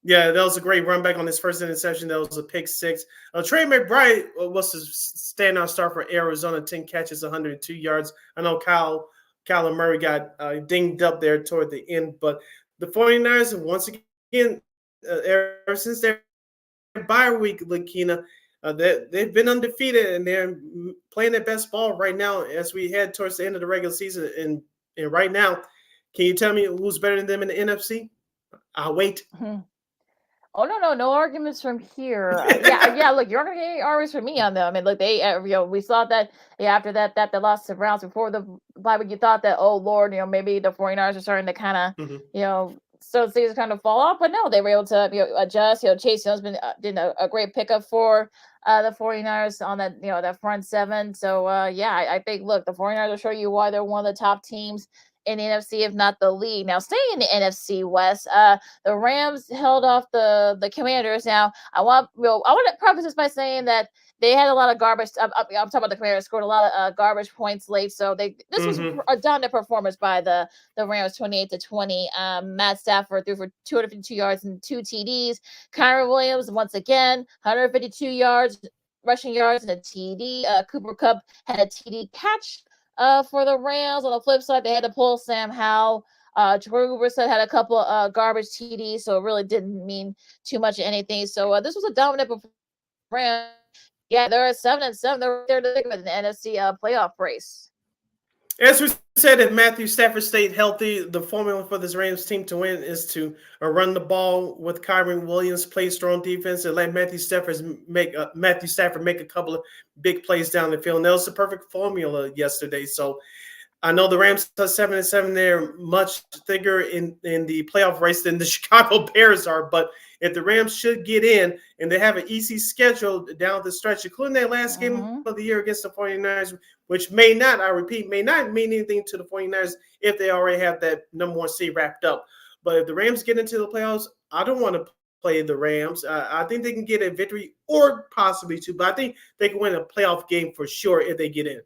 Yeah, that was a great run back on his first interception. That was a pick 6. Trey McBride was the standout star for Arizona, 10 catches, 102 yards. I know Kyler Murray got dinged up there toward the end, but the 49ers, once again, ever since their bye week, Lakina, they've been undefeated, and they're playing their best ball right now as we head towards the end of the regular season. And right now, can you tell me who's better than them in the NFC? I'll wait. Oh, no arguments from here. Look, you're not going to get any arguments from me on them. I mean, look, they, we saw that after that they lost the Browns before the bye week. You thought that, oh, Lord, maybe the 49ers are starting to kind of, so the season kind of fall off. But no, they were able to adjust. Chase Young's did a great pickup for the 49ers on that, that front 7. So, I think, look, the 49ers will show you why they're one of the top teams in the NFC, if not the league. Now, staying in the NFC West, the Rams held off the Commanders. Now, I want to preface this by saying that they had a lot of garbage. I'm talking about the Commanders scored a lot of garbage points late. So this was a dominant performance by the Rams, 28-20. Matt Stafford threw for 252 yards and 2 TDs. Kyron Williams, once again, 152 yards, rushing yards and a TD. Cooper Kupp had a TD catch for the Rams. On the flip side, they had to pull Sam Howell. Jacoby Brissett had a couple of garbage TDs, so it really didn't mean too much of anything. So this was a dominant performance. Yeah, they're 7-7. They're there to in the NFC playoff race. As we said, if Matthew Stafford stayed healthy, the formula for this Rams team to win is to run the ball with Kyron Williams, play strong defense, and let Matthew Stafford make a couple of big plays down the field. And that was the perfect formula yesterday. So I know the Rams are 7-7. They're much thicker in the playoff race than the Chicago Bears are. But if the Rams should get in, and they have an easy schedule down the stretch, including their last game of the year against the 49ers, which may not mean anything to the 49ers if they already have that number 1 seed wrapped up. But if the Rams get into the playoffs, I don't want to play the Rams. I think they can get a victory or possibly 2, but I think they can win a playoff game for sure if they get in.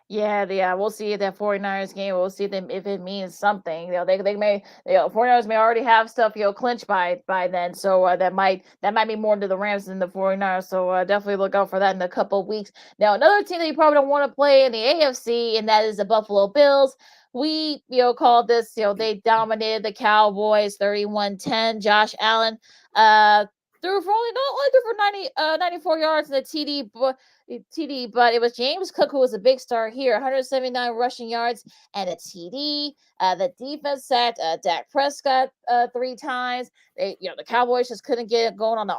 Yeah, we'll see that 49ers game. We'll see them if it means something. They may, 49ers may already have stuff, clinched by then. So that might be more to the Rams than the 49ers. So definitely look out for that in a couple of weeks. Now, another team that you probably don't want to play in the AFC, and that is the Buffalo Bills. we, called this, they dominated the Cowboys 31-10. Josh Allen threw for only threw for 94 yards in the TD, but it was James Cook who was a big star here. 179 rushing yards and a TD. The defense sacked Dak Prescott 3 times. The Cowboys just couldn't get going on the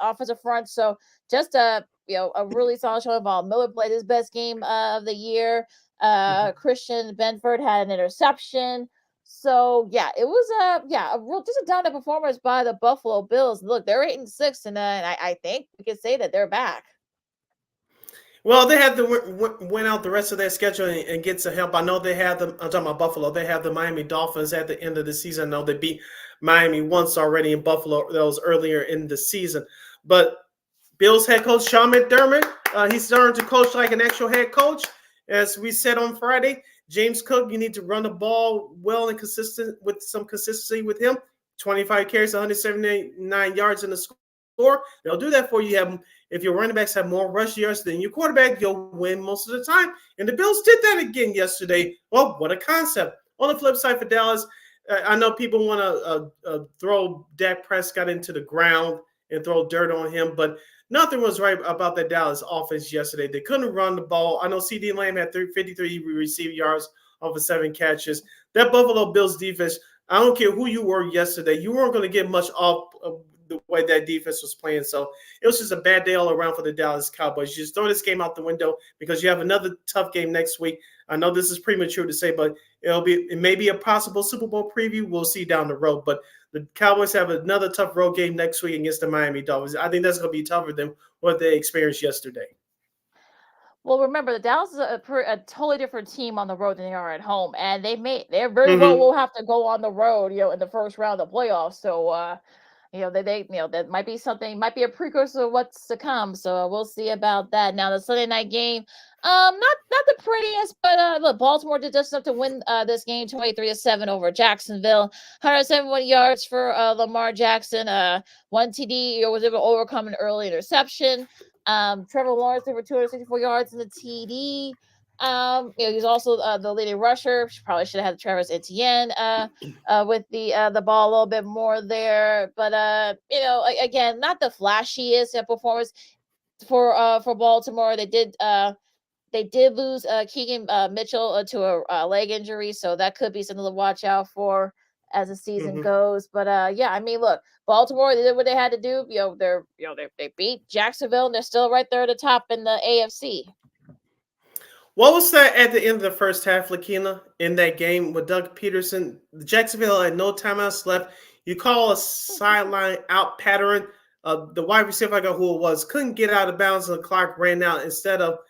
offensive front. So just a really solid showing. Von Miller played his best game of the year. Christian Benford had an interception. So yeah, it was just a dominant performance by the Buffalo Bills. Look, they're 8-6, and I think we can say that they're back. Well, they have to win out the rest of their schedule and get some help. I know they have I'm talking about Buffalo. They have the Miami Dolphins at the end of the season. I know they beat Miami once already in Buffalo. That was earlier in the season. But Bills head coach Sean McDermott, he's starting to coach like an actual head coach. As we said on Friday, James Cook, you need to run the ball well and consistent with some consistency with him. 25 carries, 179 yards in the score. They'll do that for you. If your running backs have more rush yards than your quarterback, you'll win most of the time. And the Bills did that again yesterday. Well, what a concept. On the flip side for Dallas, I know people want to throw Dak Prescott into the ground and throw dirt on him, but nothing was right about the Dallas offense yesterday. They couldn't run the ball. I know C.D. Lamb had 53 receiving yards off of 7 catches. That Buffalo Bills defense, I don't care who you were yesterday, you weren't going to get much off of the way that defense was playing. So it was just a bad day all around for the Dallas Cowboys. You just throw this game out the window because you have another tough game next week. I know this is premature to say, but it may be a possible Super Bowl preview. We'll see down the road. But the Cowboys have another tough road game next week against the Miami Dolphins. I think that's going to be tougher than what they experienced yesterday. Well, remember, the Dallas is a totally different team on the road than they are at home, and they very well will have to go on the road, in the first round of the playoffs. So, that might be something, might be a precursor of what's to come. So we'll see about that. Now, the Sunday night game, not the prettiest, but look, Baltimore did just enough to win this game 23-7 over Jacksonville. 171 yards for Lamar Jackson. 1 TD, was able to overcome an early interception. Trevor Lawrence threw for 264 yards in the TD. He's also the leading rusher. Probably should have had Travis Etienne with the ball a little bit more there. But again, not the flashiest performance for Baltimore. They did lose Keegan Mitchell to a leg injury, so that could be something to watch out for as the season goes. But look, Baltimore, they did what they had to do. They beat Jacksonville, and they're still right there at the top in the AFC. What was that at the end of the first half, Lakina, in that game with Doug Peterson? Jacksonville had no timeouts left. You call a sideline out pattern. The wide receiver, I forgot who it was, couldn't get out of bounds, and the clock ran out instead of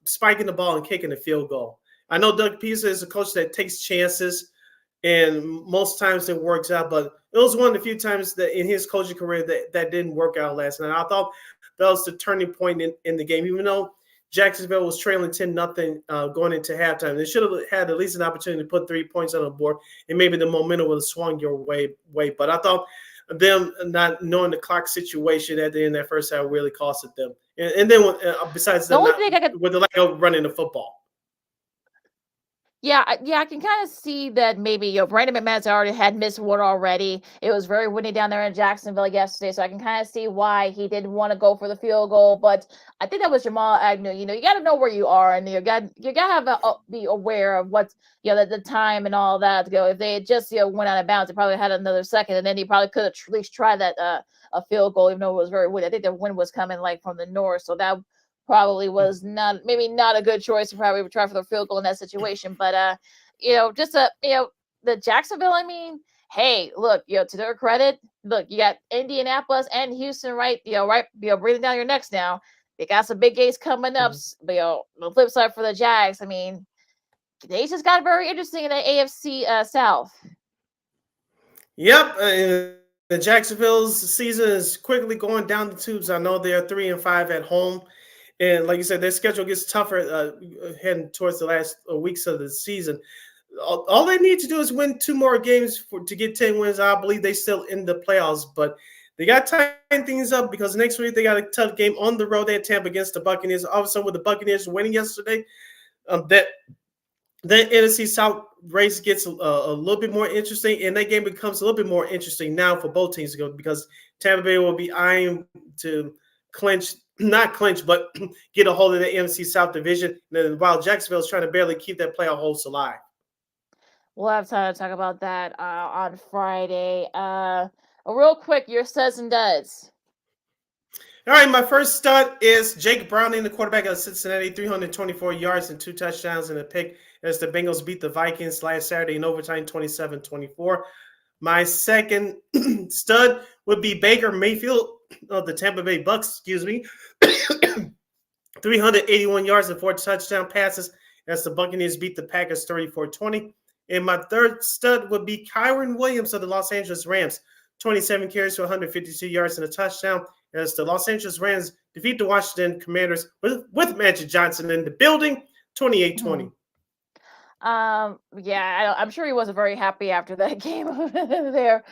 spiking the ball and kicking a field goal. I know Doug Peterson is a coach that takes chances, and most times it works out, but it was one of the few times that in his coaching career that didn't work out last night. I thought that was the turning point in the game, even though Jacksonville was trailing 10-0 going into halftime. They should have had at least an opportunity to put 3 points on the board, and maybe the momentum would have swung your way. But I thought them not knowing the clock situation at the end of that first half really costed them. And then besides them, with the lack of running the football. Yeah, I can kind of see that maybe, Brandon McManus already had missed one already. It was very windy down there in Jacksonville yesterday, so I can kind of see why he didn't want to go for the field goal. But I think that was Jamal Agnew. You got to know where you are, and you got to have be aware of what's, the time and all that. If they had just, went out of bounds, they probably had another second, and then he probably could have at least tried that a field goal, even though it was very windy. I think the wind was coming from the north, so that probably was not a good choice to probably try for the field goal in that situation. But the Jacksonville, hey, look, to their credit, look, you got Indianapolis and Houston breathing down your necks now. They got some big games coming up. The flip side for the Jags, they just got very interesting in the AFC South. Yep, the Jacksonville's season is quickly going down the tubes. I know they're 3-5 at home. And like you said, their schedule gets tougher heading towards the last weeks of the season. All they need to do is win 2 more games to get 10 wins. I believe they still in the playoffs, but they got to tighten things up because next week they got a tough game on the road at Tampa against the Buccaneers. Also, with the Buccaneers winning yesterday, that Then NFC South race gets a little bit more interesting, and that game becomes a little bit more interesting now for both teams to go because Tampa Bay will be eyeing to not clinch, but get a hold of the NFC South division. While Jacksonville is trying to barely keep that playoff hopes alive. We'll have time to talk about that on Friday. Real quick, your studs and duds. All right, my first stud is Jake Browning, the quarterback of Cincinnati, 324 yards and 2 touchdowns and a pick as the Bengals beat the Vikings last Saturday in overtime, 27-24. My second stud would be Baker Mayfield of the Tampa Bay Bucks, 381 yards and 4 touchdown passes as the Buccaneers beat the Packers 34-20. And my third stud would be Kyron Williams of the Los Angeles Rams, 27 carries for 152 yards and a touchdown as the Los Angeles Rams defeat the Washington Commanders with Magic Johnson in the building, 28-20. Yeah, I'm sure he wasn't very happy after that game there.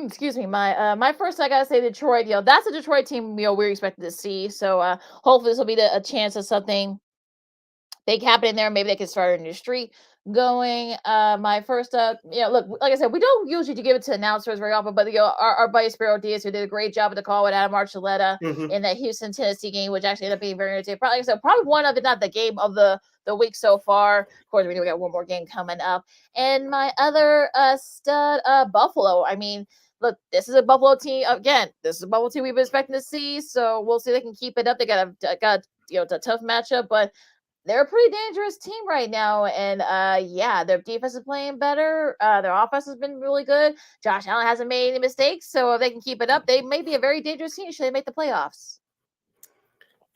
Excuse me. My first, I gotta say, Detroit. That's a Detroit team we're expected to see. So hopefully this will be a chance of something big happening there. Maybe they can start a new streak going. My first look, like I said, we don't usually give it to announcers very often, but our buddy Spiro Diaz, who did a great job at the call with Adam Archuleta in that Houston Tennessee game, which actually ended up being very entertaining. Probably one of, if not the game of the week so far. Of course, we know we got one more game coming up. And my other stud, Buffalo. I mean, look, this is a Buffalo team again. This is a Buffalo team we've been expecting to see, so we'll see if they can keep it up. They got a tough matchup, but they're a pretty dangerous team right now. And their defense is playing better. Their offense has been really good. Josh Allen hasn't made any mistakes, so if they can keep it up, they may be a very dangerous team should they make the playoffs.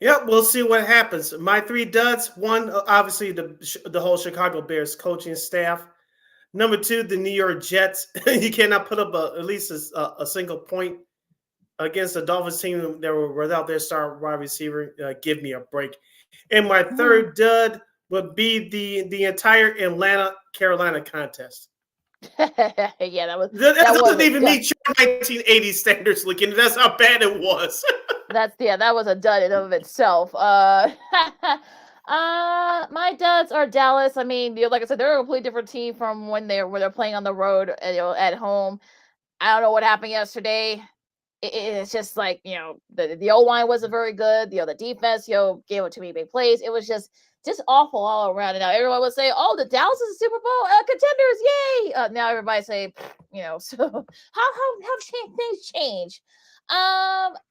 Yep, we'll see what happens. My 3 duds: 1, obviously the whole Chicago Bears coaching staff. Number 2, the New York Jets. You cannot put up at least a single point against the Dolphins team that were without their star wide receiver. Give me a break. And my third dud would be the entire Atlanta-Carolina contest. Yeah, that doesn't even meet your 1980 standards. Looking, that's how bad it was. That was a dud in of itself. My duds are Dallas. I mean, like I said, they're a completely different team from when they're playing on the road, at home. I don't know what happened yesterday. It's just like, the O-line wasn't very good. The defense, gave up too many big plays. It was just awful all around. And now everyone would say, "Oh, the Dallas is a Super Bowl contenders, yay!" Now everybody say, so how things change?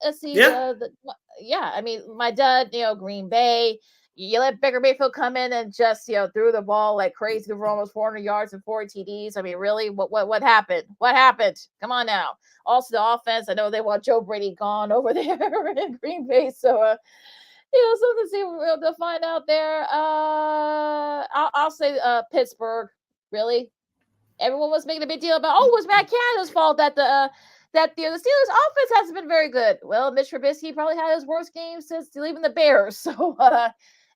Let's see. I mean, my dad, Green Bay. You let Baker Mayfield come in and just threw the ball like crazy for almost 400 yards and 4 TDs. I mean, really, what happened? What happened? Come on now. Also, the offense. I know they want Joe Brady gone over there in Green Bay, so something to find out there. I'll say Pittsburgh. Really, everyone was making a big deal about, it was Matt Canada's fault that the Steelers' offense hasn't been very good. Well, Mitch Trubisky probably had his worst game since leaving the Bears. So,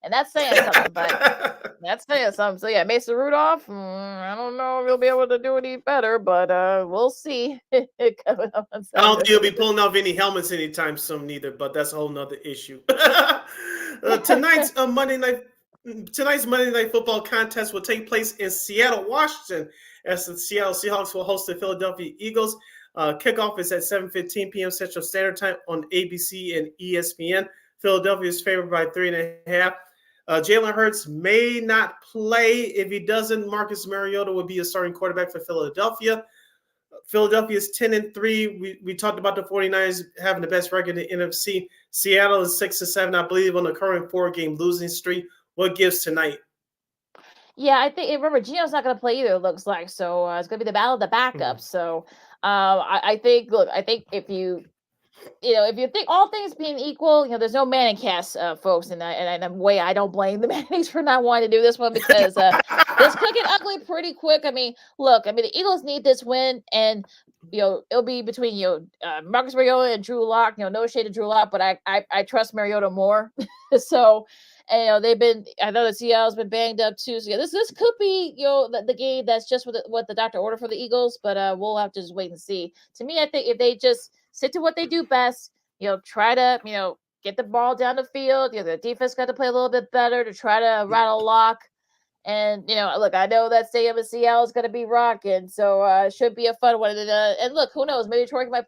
and that's saying something, but that's saying something. So, yeah, Mason Rudolph, I don't know if he'll be able to do any better, but we'll see. I don't think he'll be pulling off any helmets anytime soon either, but that's a whole nother issue. Tonight's Monday Night Football contest will take place in Seattle, Washington, as the Seattle Seahawks will host the Philadelphia Eagles. Kickoff is at 7:15 p.m. Central Standard Time on ABC and ESPN. Philadelphia is favored by 3.5. Jalen Hurts may not play. If he doesn't, Marcus Mariota will be a starting quarterback for Philadelphia. Philadelphia is 10-3. We talked about the 49ers having the best record in the NFC. Seattle is 6-7, I believe, on the current 4-game losing streak. What gives tonight? Yeah, I think, remember, Gino's not going to play either, it looks like. So it's going to be the battle of the backups. So I think if you think all things being equal, there's no Manning cast, folks. And in a way, I don't blame the Mannings for not wanting to do this one because this could get ugly pretty quick. I mean, the Eagles need this win. And, it'll be between, Marcus Mariota and Drew Lock. No shade to Drew Lock, but I trust Mariota more. So, and, I know the Seattle's been banged up too. So, yeah, this could be, the game that's just what the doctor ordered for the Eagles, but we'll have to just wait and see. To me, I think if they just stick to what they do best, try to, get the ball down the field. The defense got to play a little bit better to try to rattle Lock. And, look, I know that stadium in Seattle is going to be rocking, so it should be a fun one. And look, who knows? Maybe Troy might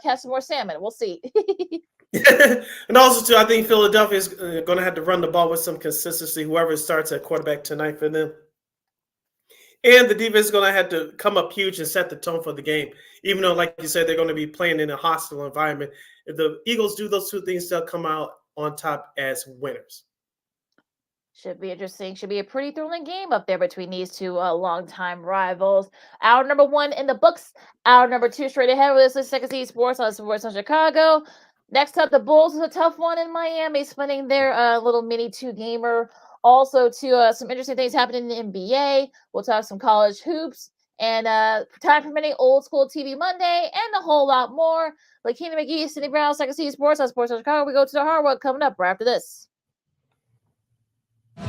catch some more salmon. We'll see. And also, too, I think Philadelphia is going to have to run the ball with some consistency, whoever starts at quarterback tonight for them. And the defense is going to have to come up huge and set the tone for the game, even though, like you said, they're going to be playing in a hostile environment. If the Eagles do those two things, they'll come out on top as winners. Should be interesting. Should be a pretty thrilling game up there between these two longtime rivals. Hour number 1 in the books. Hour number 2 straight ahead. This is Second City Sports on Chicago. Next up, the Bulls is a tough one in Miami, spending their little mini 2-gamer. Also, some interesting things happening in the NBA. We'll talk some college hoops. And time permitting, old school TV Monday, and a whole lot more. Lakina McGee, Cindy Brown, Second City Sports on Sports Chicago. We go to the hard work coming up right after this. No,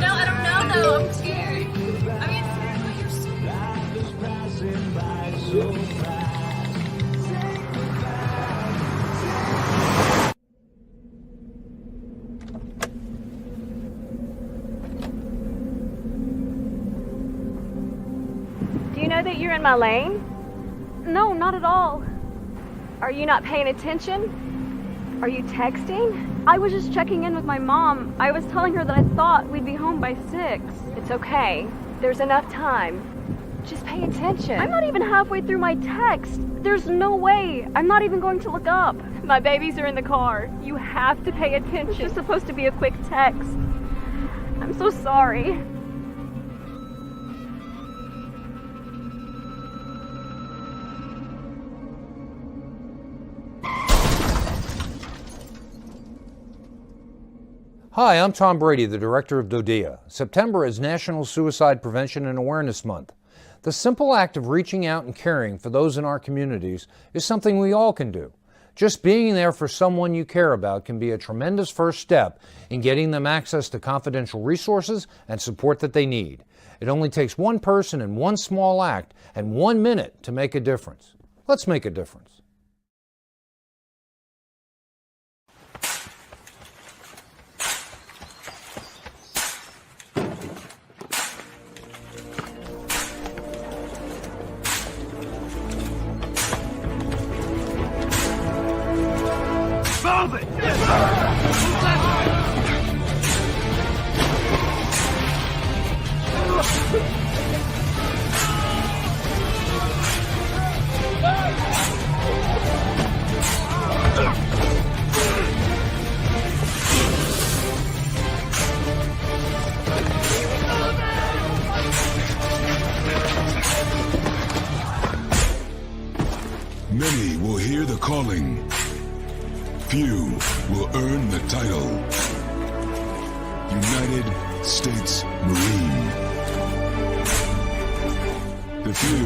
I don't know, though. I'm scared. I mean, you're Do you know that you're in my lane? No, not at all. Are you not paying attention? Are you texting? I was just checking in with my mom. I was telling her that I thought we'd be home by 6. It's okay. There's enough time. Just pay attention. I'm not even halfway through my text. There's no way. I'm not even going to look up. My babies are in the car. You have to pay attention. It's just supposed to be a quick text. I'm so sorry. Hi, I'm Tom Brady, the director of DODEA. September is National Suicide Prevention and Awareness Month. The simple act of reaching out and caring for those in our communities is something we all can do. Just being there for someone you care about can be a tremendous first step in getting them access to confidential resources and support that they need. It only takes one person and one small act and 1 minute to make a difference. Let's make a difference. Move it! Many will hear the calling. Few will earn the title. United States Marine. The few,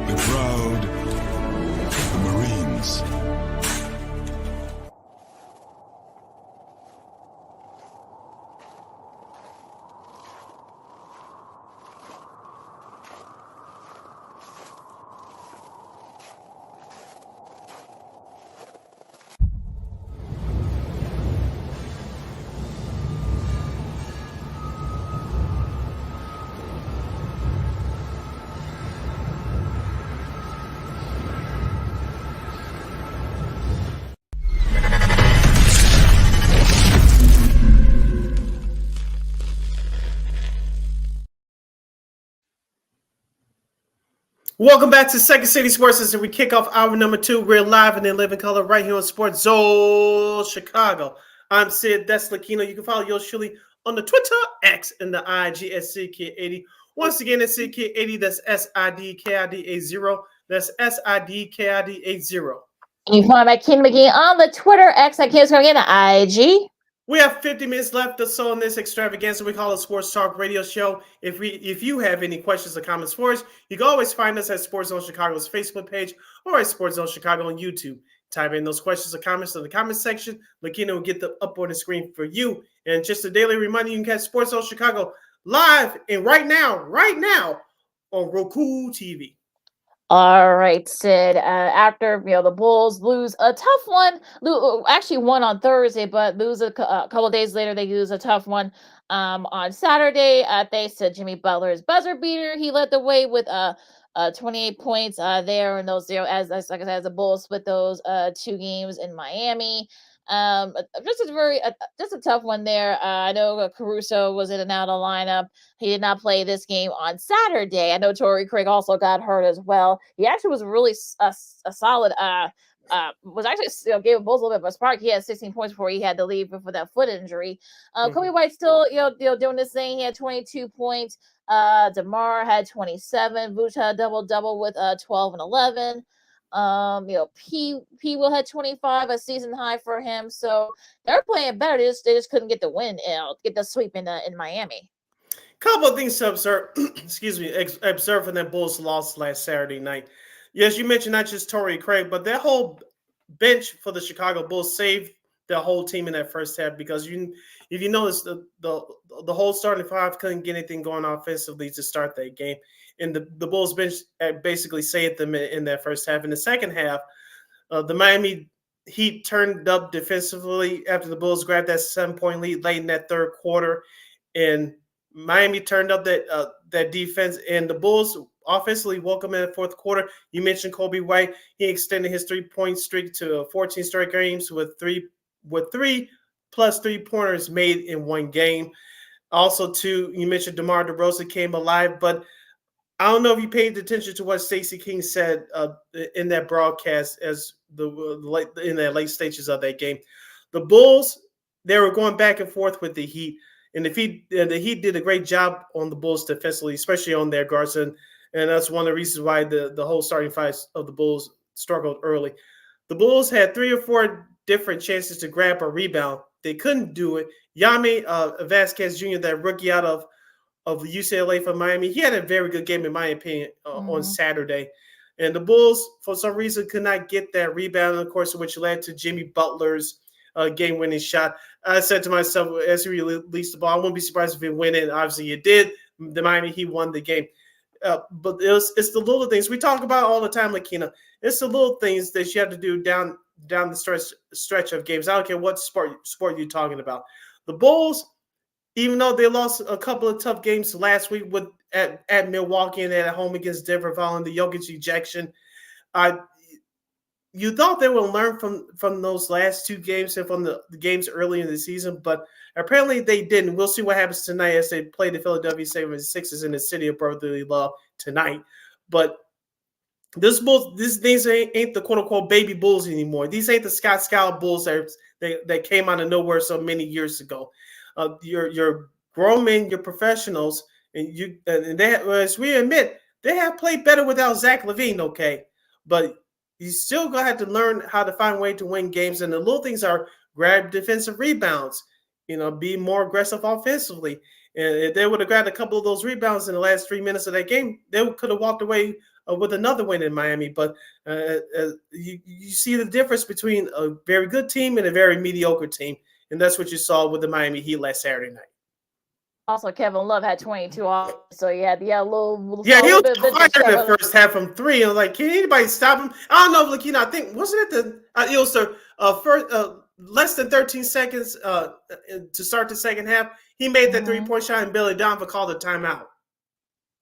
the proud, the Marines. Welcome back to Second City Sports. As we kick off hour number 2, we're live and in living color right here on Sports Zone Chicago. I'm Sid, that's Lakino. You can follow yours truly on the Twitter, X, and the IG at SidKid80. Once again, it's SidKid80. That's SIDKID80. That's SIDKID80. And you can find my King McGee on the Twitter, X, I can't again, the IG. We have 50 minutes left or so in this extravaganza we call a Sports Talk Radio Show. If you have any questions or comments for us, you can always find us at Sports Zone Chicago's Facebook page or at Sports Zone Chicago on YouTube. Type in those questions or comments in the comment section. Lakina will get them up on the screen for you. And just a daily reminder, you can catch Sports Zone Chicago live and right now on Roku TV. All right, Sid. After the Bulls lose a tough one, actually won on Thursday, but lose a couple days later. They lose a tough one on Saturday. Thanks to Jimmy Butler's buzzer beater, he led the way with 28 points there, and those as like I said, as the Bulls split those 2 games in Miami. Just a tough one there. I know Caruso was in and out of lineup. He did not play this game on Saturday. I know Torrey Craig also got hurt as well. He actually was really a solid. Was actually gave Bulls a little bit of a spark. He had 16 points before he had to leave for that foot injury. Kobe White still doing this thing. He had 22 points. DeMar had 27. Vooch had a double with 12 and 11. P Will had 25, a season high for him. So they're playing better. They just couldn't get the win, get the sweep in Miami. Couple of things to observe. Excuse me, observe from that Bulls loss last Saturday night. Yes, you mentioned not just Torrey Craig, but that whole bench for the Chicago Bulls saved the whole team in that first half because if you notice the whole starting five couldn't get anything going offensively to start that game. And the Bulls bench basically saved them in that first half. In the second half, the Miami Heat turned up defensively after the Bulls grabbed that 7-point lead late in that third quarter. And Miami turned up that defense. And the Bulls offensively woke up in the fourth quarter. You mentioned Kobe White. He extended his 3-point streak to 14 straight games with three plus 3-pointers made in one game. Also, you mentioned DeMar DeRozan came alive, but I don't know if you paid attention to what Stacey King said in that broadcast as in the late stages of that game. The Bulls, they were going back and forth with the Heat, and the Heat did a great job on the Bulls defensively, especially on their guards, and that's one of the reasons why the whole starting five of the Bulls struggled early. The Bulls had 3 or 4 different chances to grab a rebound. They couldn't do it. Yami Vasquez Jr., that rookie out of UCLA from Miami, he had a very good game, in my opinion, on Saturday. And the Bulls, for some reason, could not get that rebound, of course, which led to Jimmy Butler's game-winning shot. I said to myself, as he released the ball, I wouldn't be surprised if he went in. Obviously, it did. The Miami, he won the game. But it's the little things. We talk about all the time, Lakina. It's the little things that you have to do down the stretch of games. I don't care what sport you're talking about. The Bulls, even though they lost a couple of tough games last week at Milwaukee and at home against Denver following the Jokic ejection, you thought they would learn from those last 2 games and from the games early in the season, but apparently they didn't. We'll see what happens tonight as they play the Philadelphia 76ers in the city of brotherly love tonight. But these ain't the quote-unquote baby Bulls anymore. These ain't the Scott Scala Bulls that came out of nowhere so many years ago. You're grown men, you're professionals, and they, as we admit, they have played better without Zach LaVine, okay? But you still gonna have to learn how to find a way to win games. And the little things are grab defensive rebounds, be more aggressive offensively. And if they would have grabbed a couple of those rebounds in the last 3 minutes of that game, they could have walked away with another win in Miami. But you see the difference between a very good team and a very mediocre team. And that's what you saw with the Miami Heat last Saturday night. Also, Kevin Love had 22 off, so he was fired in the first half from 3. And like, can anybody stop him? I don't know, Lakina. I think wasn't it it was the first less than 13 seconds to start the second half. He made that 3-point shot, and Billy Donovan called a timeout.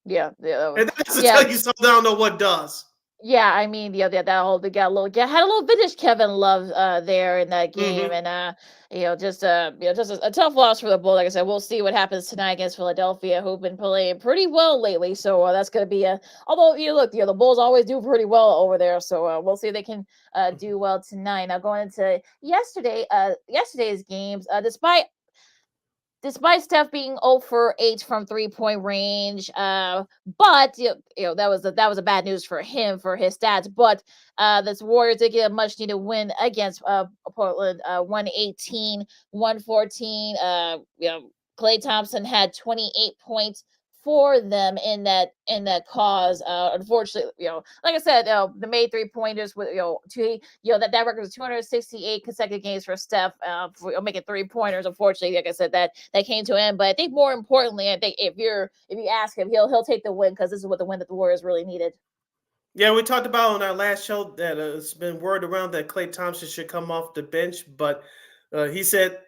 Yeah, and that doesn't tell you something. I don't know what does. Yeah, I mean, that whole they had a little vintage Kevin Love there in that game, and just a tough loss for the Bulls. Like I said, we'll see what happens tonight against Philadelphia, who've been playing pretty well lately. So that's going to be although the Bulls always do pretty well over there. So we'll see if they can do well tonight. Now going into yesterday's games, despite Steph being 0 for 8 from 3-point range, but that was a bad news for him for his stats. But the Warriors did get a much needed win against Portland, 118-114. Klay Thompson had 28 points for them in that cause. Unfortunately, like I said, the made 3-pointers with that record was 268 consecutive games for Steph for making 3-pointers. Unfortunately, like I said, that came to an end. But I think more importantly, I think if you ask him, he'll take the win because this is what the win that the Warriors really needed. Yeah, we talked about on our last show that it's been word around that Klay Thompson should come off the bench, but he said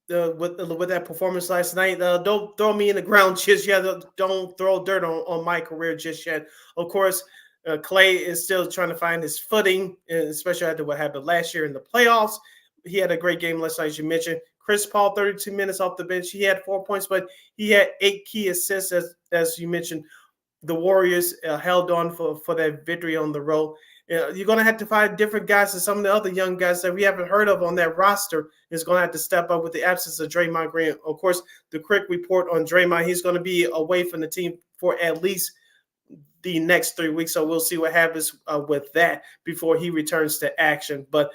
with that performance last night, don't throw me in the ground just yet. Don't throw dirt on my career just yet. Of course, Clay is still trying to find his footing, especially after what happened last year in the playoffs. He had a great game last night, as you mentioned. Chris Paul, 32 minutes off the bench. He had 4 points, but he had 8 key assists, as you mentioned. The Warriors held on for that victory on the road. You're going to have to find different guys, and some of the other young guys that we haven't heard of on that roster is going to have to step up with the absence of Draymond Green. Of course, the quick report on Draymond, he's going to be away from the team for at least the next 3 weeks. So we'll see what happens with that before he returns to action. But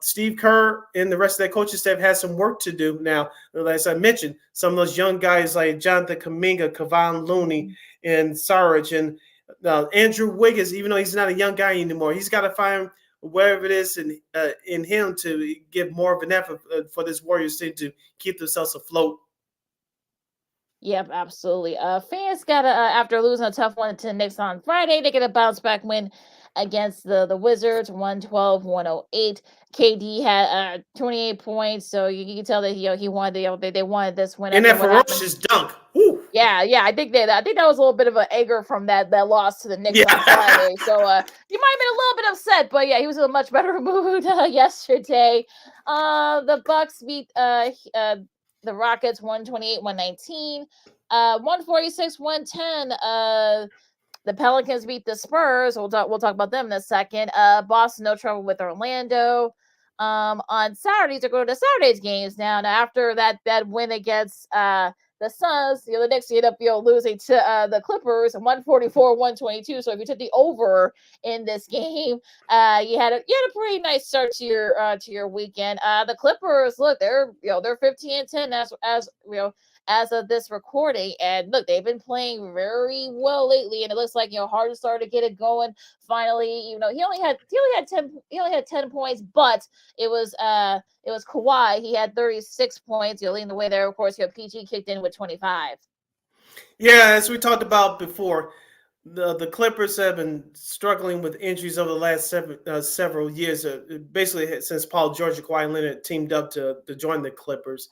Steve Kerr and the rest of that coaching staff has some work to do. Now, as I mentioned, some of those young guys like Jonathan Kuminga, Kevon Looney, and Sarge, and Andrew Wiggins, even though he's not a young guy anymore, he's got to find whatever it is in him to give more of an effort for this Warriors team to keep themselves afloat. Yep, absolutely. Fans got to after losing a tough one to the Knicks on Friday, they get a bounce back win against the Wizards, 112-108. KD had 28 points, so you can tell that he wanted they wanted this win. And that ferocious dunk. Woo. Yeah, I think that was a little bit of an anger from that loss to the Knicks on Friday. So he might have been a little bit upset, but yeah, he was in a much better mood yesterday. The Bucks beat the Rockets 128-119, 146-110. The Pelicans beat the Spurs. We'll talk about them in a second. Boston, no trouble with Orlando. On Saturdays, they're going to Saturday's games now. Now after that win against the Suns, the Knicks ended up losing to the Clippers 144-122. So if you took the over in this game, you had a pretty nice start to your weekend. The Clippers, look, they're 15-10 as of this recording, and look, they've been playing very well lately, and it looks like Harden started to get it going finally. He only had 10 points, but it was Kawhi. He had 36 points. Leading the way there. Of course, PG kicked in with 25. Yeah, as we talked about before, the Clippers have been struggling with injuries over the last several years, basically since Paul George and Kawhi Leonard teamed up to join the Clippers.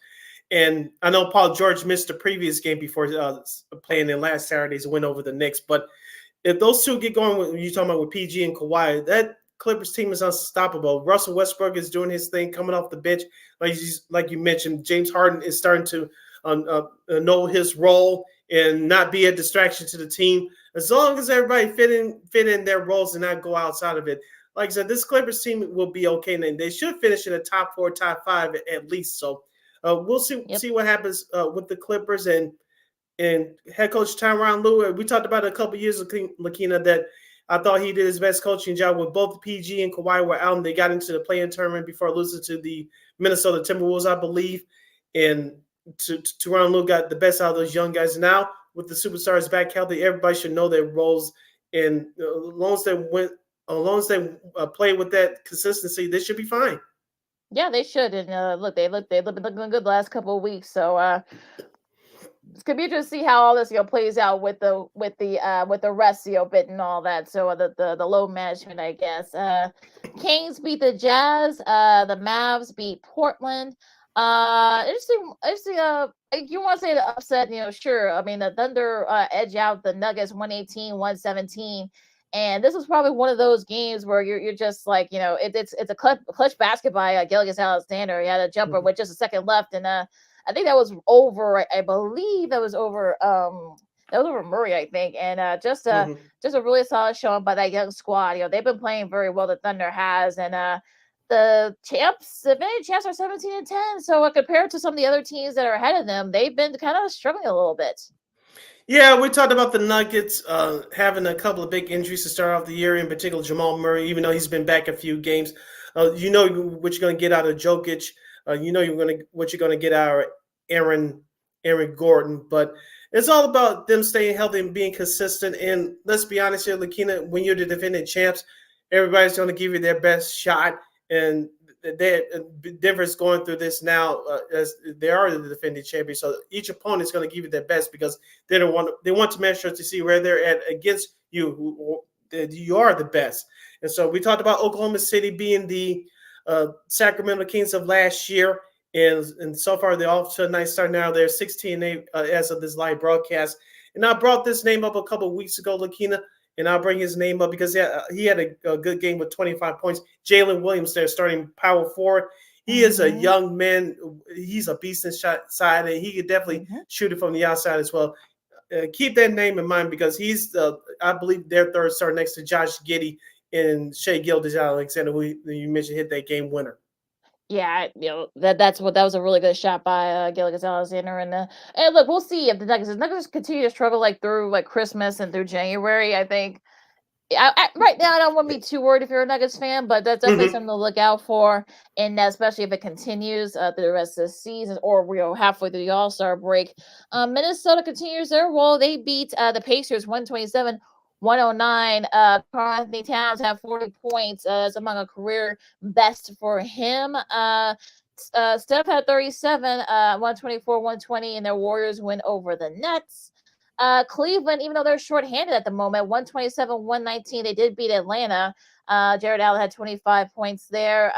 And I know Paul George missed the previous game before playing in last Saturday's win over the Knicks. But if those two get going, when you're talking about with PG and Kawhi, that Clippers team is unstoppable. Russell Westbrook is doing his thing, coming off the bench. Like you mentioned, James Harden is starting to know his role and not be a distraction to the team. As long as everybody fit in their roles and not go outside of it. Like I said, this Clippers team will be okay. And they should finish in the top 4, top 5 at least. So we'll see what happens with the Clippers and head coach Tyronn Lue. We talked about it a couple years ago, Lakina, that I thought he did his best coaching job with both PG and Kawhi were out, and they got into the play-in tournament before losing to the Minnesota Timberwolves, I believe. And Tyronn Lue got the best out of those young guys. Now with the superstars back healthy, everybody should know their roles. And as long as they play with that consistency, they should be fine. Yeah, they should. And look, they've been looking good the last couple of weeks. So it's gonna be interesting to see how all this plays out with the rest bit and all that. So the load management, I guess. Kings beat the Jazz. The Mavs beat Portland. Interesting. You want to say the upset? Sure. I mean, the Thunder edge out the Nuggets 118-117. And this was probably one of those games where you're just like, it's a clutch basket by Gilgeous-Alexander. He had a jumper with just a second left, and I think that was over. I believe that was over. That was over Murray, I think, and just a really solid showing by that young squad. They've been playing very well. The Thunder has, and the champs are 17-10. So compared to some of the other teams that are ahead of them, they've been kind of struggling a little bit. Yeah, we talked about the Nuggets having a couple of big injuries to start off the year, in particular Jamal Murray, even though he's been back a few games. What you're going to get out of Jokic. What you're going to get out of Aaron Gordon. But it's all about them staying healthy and being consistent. And let's be honest here, Lakina, when you're the defending champs, everybody's going to give you their best shot. And Denver's going through this now as they are the defending champions. So each opponent is going to give you their best because they want to measure to see where they're at against you, you are the best. And so we talked about Oklahoma City being the Sacramento Kings of last year. And so far, they're off to a nice start now. They're 16-8 as of this live broadcast. And I brought this name up a couple of weeks ago, Lakina, and I'll bring his name up because he had a good game with 25 points. Jalen Williams there, starting power forward. He is a young man. He's a beast in shot side, and he could definitely shoot it from the outside as well. Keep that name in mind because he's, I believe, their third star next to Josh Giddey and Shea Gilgeous-Alexander, who you mentioned hit that game winner. Yeah, that was a really good shot by Gilgeous-Alexander, and look, we'll see if the Nuggets continue to struggle like through like Christmas and through January. I think right now I don't want to be too worried if you're a Nuggets fan, but that's definitely something to look out for, and especially if it continues through the rest of the season or halfway through the All-Star break. Minnesota continues their roll. They beat the Pacers 127-109. Karl-Anthony Towns had 40 points. It's among a career best for him. Steph had 37, 124-120, and their Warriors win over the Nets. Cleveland, even though they're shorthanded at the moment, 127-119, they did beat Atlanta. Jared Allen had 25 points there.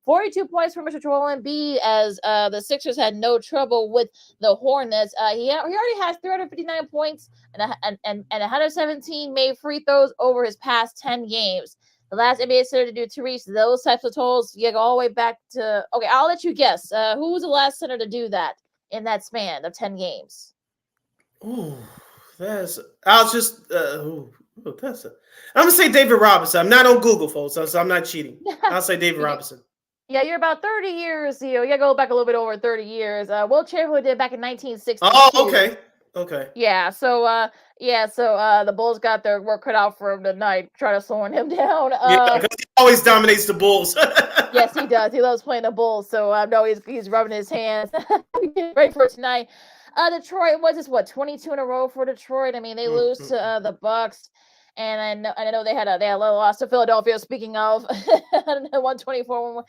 42 points for Mr. Joel Embiid as the Sixers had no trouble with the Hornets. He already has 359 points and 117 made free throws over his past 10 games. The last NBA center to do to reach those types of totals, you go all the way back to. Okay, I'll let you guess. Who was the last center to do that in that span of 10 games? Ooh, I'm gonna say David Robinson. I'm not on Google, folks, so I'm not cheating. I'll say David Robinson. Yeah, you're about 30 years. You gotta go back a little bit over 30 years. Wilt Chamberlain did back in 1962. Oh, okay. Yeah, so the Bulls got their work cut out for him tonight, trying to slow him down. Yeah, because he always dominates the Bulls. Yes, he does. He loves playing the Bulls, so I know he's rubbing his hands. Ready for tonight. Detroit was this 22 in a row for Detroit. I mean, they lose to the Bucks, and I know they had a little loss to Philadelphia. Speaking of, 124-92.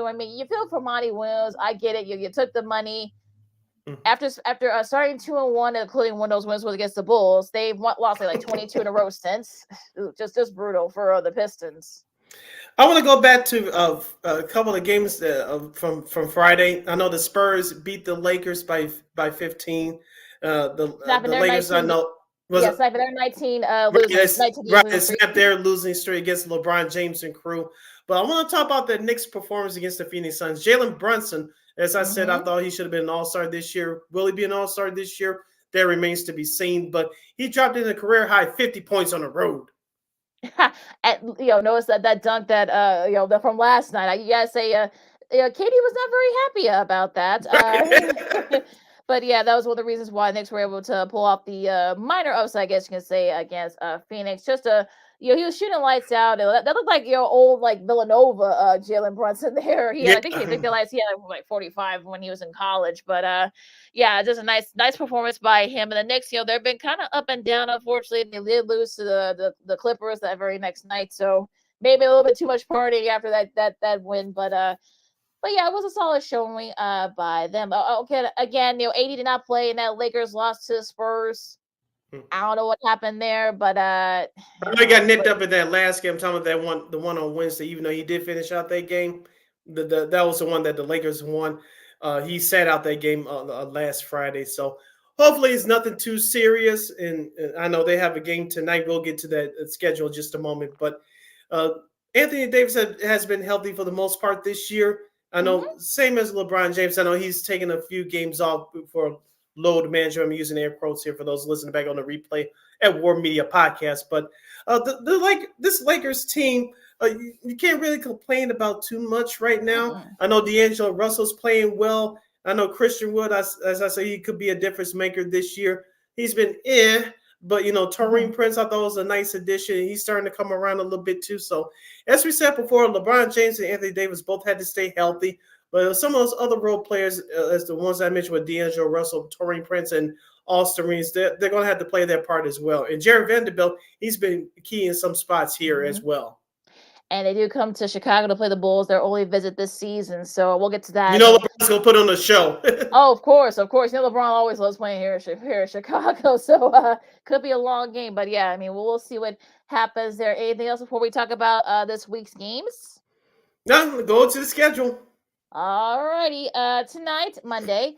I mean, you feel for Monty Williams. I get it. You took the money. After starting 2-1, including one of those wins was against the Bulls, they've lost like 22 in a row since. Just brutal for the Pistons. I want to go back to a couple of games from Friday. I know the Spurs beat the Lakers by 15. The Lakers, 19, I know. Yes, like they're 19 losing. Right, snapped their losing streak against LeBron James and crew. But I want to talk about the Knicks' performance against the Phoenix Suns. Jalen Brunson, as I said, I thought he should have been an All-Star this year. Will he be an All-Star this year? That remains to be seen. But he dropped in a career-high 50 points on the road. Notice that dunk that from last night. You gotta say, Katie was not very happy about that. But yeah, that was one of the reasons why Knicks were able to pull off the minor upset, I guess you can say, against Phoenix. Just he was shooting lights out. That looked like old like Villanova Jalen Brunson there. I think the lights he had like 45 when he was in college. But yeah, just a nice performance by him. And the Knicks, they've been kind of up and down. Unfortunately, they did lose to the Clippers that very next night. So maybe a little bit too much partying after that win. But yeah, it was a solid showing by them. Okay, again, AD did not play, and that Lakers lost to the Spurs. I don't know what happened there, but I know he got nipped up in that last game. I'm talking about the one on Wednesday. Even though he did finish out that game, that was the one that the Lakers won. He sat out that game last Friday. So hopefully it's nothing too serious. And I know they have a game tonight. We'll get to that schedule in just a moment. But Anthony Davis has been healthy for the most part this year. I know, same as LeBron James. I know he's taken a few games off for load management. I'm using air quotes here for those listening back on the replay at War Media Podcast. But this Lakers team, you can't really complain about too much right now. I know D'Angelo Russell's playing well. I know Christian Wood, as I say, he could be a difference maker this year. He's been but Taurean Prince, I thought was a nice addition. He's starting to come around a little bit too. So as we said before, LeBron James and Anthony Davis both had to stay healthy. But some of those other role players, as the ones I mentioned with D'Angelo Russell, Taurean Prince, and Austin Reeves, they're going to have to play their part as well. And Jared Vanderbilt, he's been key in some spots here as well. and they do come to Chicago to play the Bulls. Their only visit this season, so we'll get to that. You know, LeBron's gonna put on a show. Oh, of course. You know, LeBron always loves playing here in Chicago, so could be a long game. But yeah, I mean, we'll see what happens there. Anything else before we talk about this week's games? No, go to the schedule. Alrighty. Tonight, Monday,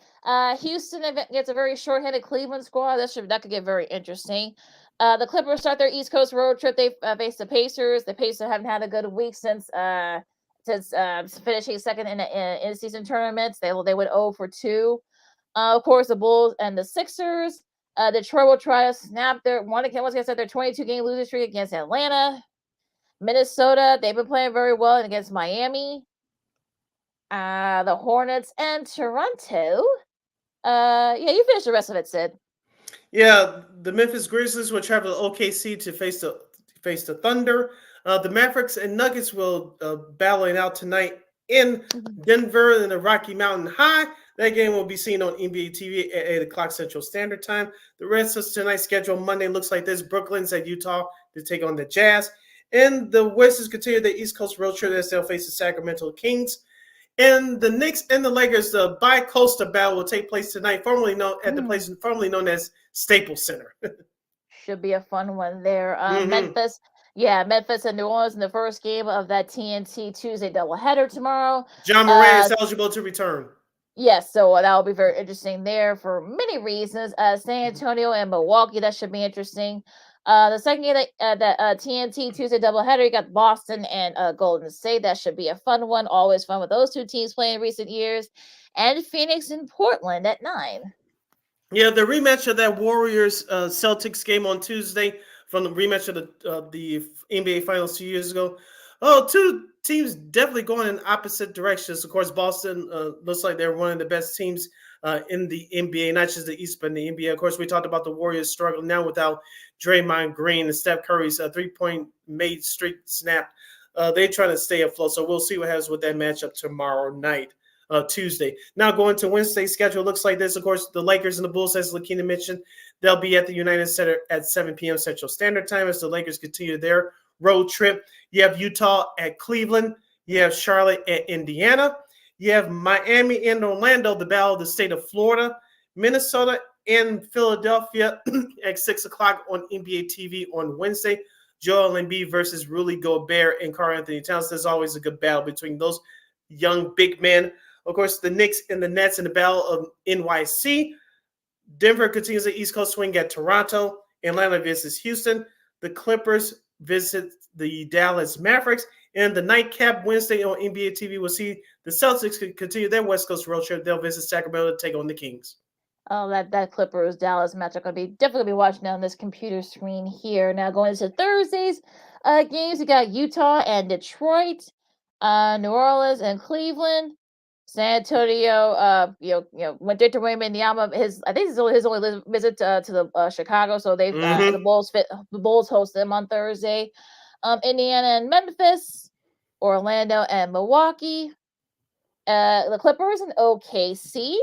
Houston gets a very short-handed Cleveland squad. That could get very interesting. The Clippers start their East Coast road trip. They face the Pacers. The Pacers haven't had a good week since finishing second in the in-season tournaments. They went 0-2. Of course, the Bulls and the Sixers. Detroit will try to snap their 22-game losing streak against Atlanta. Minnesota, they've been playing very well against Miami. The Hornets and Toronto. Yeah, you finish the rest of it, Sid. Yeah, the Memphis Grizzlies will travel to OKC to face the Thunder. The Mavericks and Nuggets will battle it out tonight in Denver in the Rocky Mountain High. That game will be seen on NBA TV at 8 o'clock Central Standard Time. The rest of tonight's schedule Monday looks like this. Brooklyn's at Utah to take on the Jazz. And the Wizards continue their East Coast road trip as they'll face the Sacramento Kings. And the Knicks and the Lakers, the bi-coastal battle will take place tonight, formerly known as Staples Center. Should be a fun one there. Memphis and New Orleans in the first game of that TNT Tuesday doubleheader tomorrow. John Moran is eligible to return. Yes, so that will be very interesting there for many reasons. San Antonio and Milwaukee, that should be interesting. The second game, the TNT Tuesday doubleheader, you got Boston and Golden State. That should be a fun one. Always fun with those two teams playing in recent years. And Phoenix and Portland at 9. Yeah, the rematch of that Warriors Celtics game on Tuesday from the rematch of the NBA Finals 2 years ago. Oh, two teams definitely going in opposite directions. Of course, Boston looks like they're one of the best teams in the NBA, not just the East, but in the NBA. Of course, we talked about the Warriors struggling now without Draymond Green and Steph Curry's three-point made streak snapped. They're trying to stay afloat, so we'll see what happens with that matchup tomorrow night, Tuesday. Now going to Wednesday's schedule looks like this. Of course, the Lakers and the Bulls, as Lakina mentioned, they'll be at the United Center at 7 p.m. Central Standard Time as the Lakers continue their road trip. You have Utah at Cleveland. You have Charlotte at Indiana. You have Miami and Orlando, the battle of the state of Florida. Minnesota and Philadelphia at 6 o'clock on NBA TV on Wednesday. Joel Embiid versus Rudy Gobert and Karl-Anthony Towns. There's always a good battle between those young big men. Of course, the Knicks and the Nets in the battle of NYC. Denver continues the East Coast swing at Toronto. Atlanta visits Houston. The Clippers visit the Dallas Mavericks. And the nightcap Wednesday on NBA TV will see the Celtics continue their West Coast road trip. They'll visit Sacramento to take on the Kings. Oh, that Clippers Dallas match I'm definitely be watching on this computer screen here. Now going into Thursday's games, we got Utah and Detroit, New Orleans and Cleveland, San Antonio. When Victor Wembanyama, I think this is his only visit to the Chicago, so they've the Bulls host them on Thursday. Indiana and Memphis, Orlando and Milwaukee, the Clippers and OKC.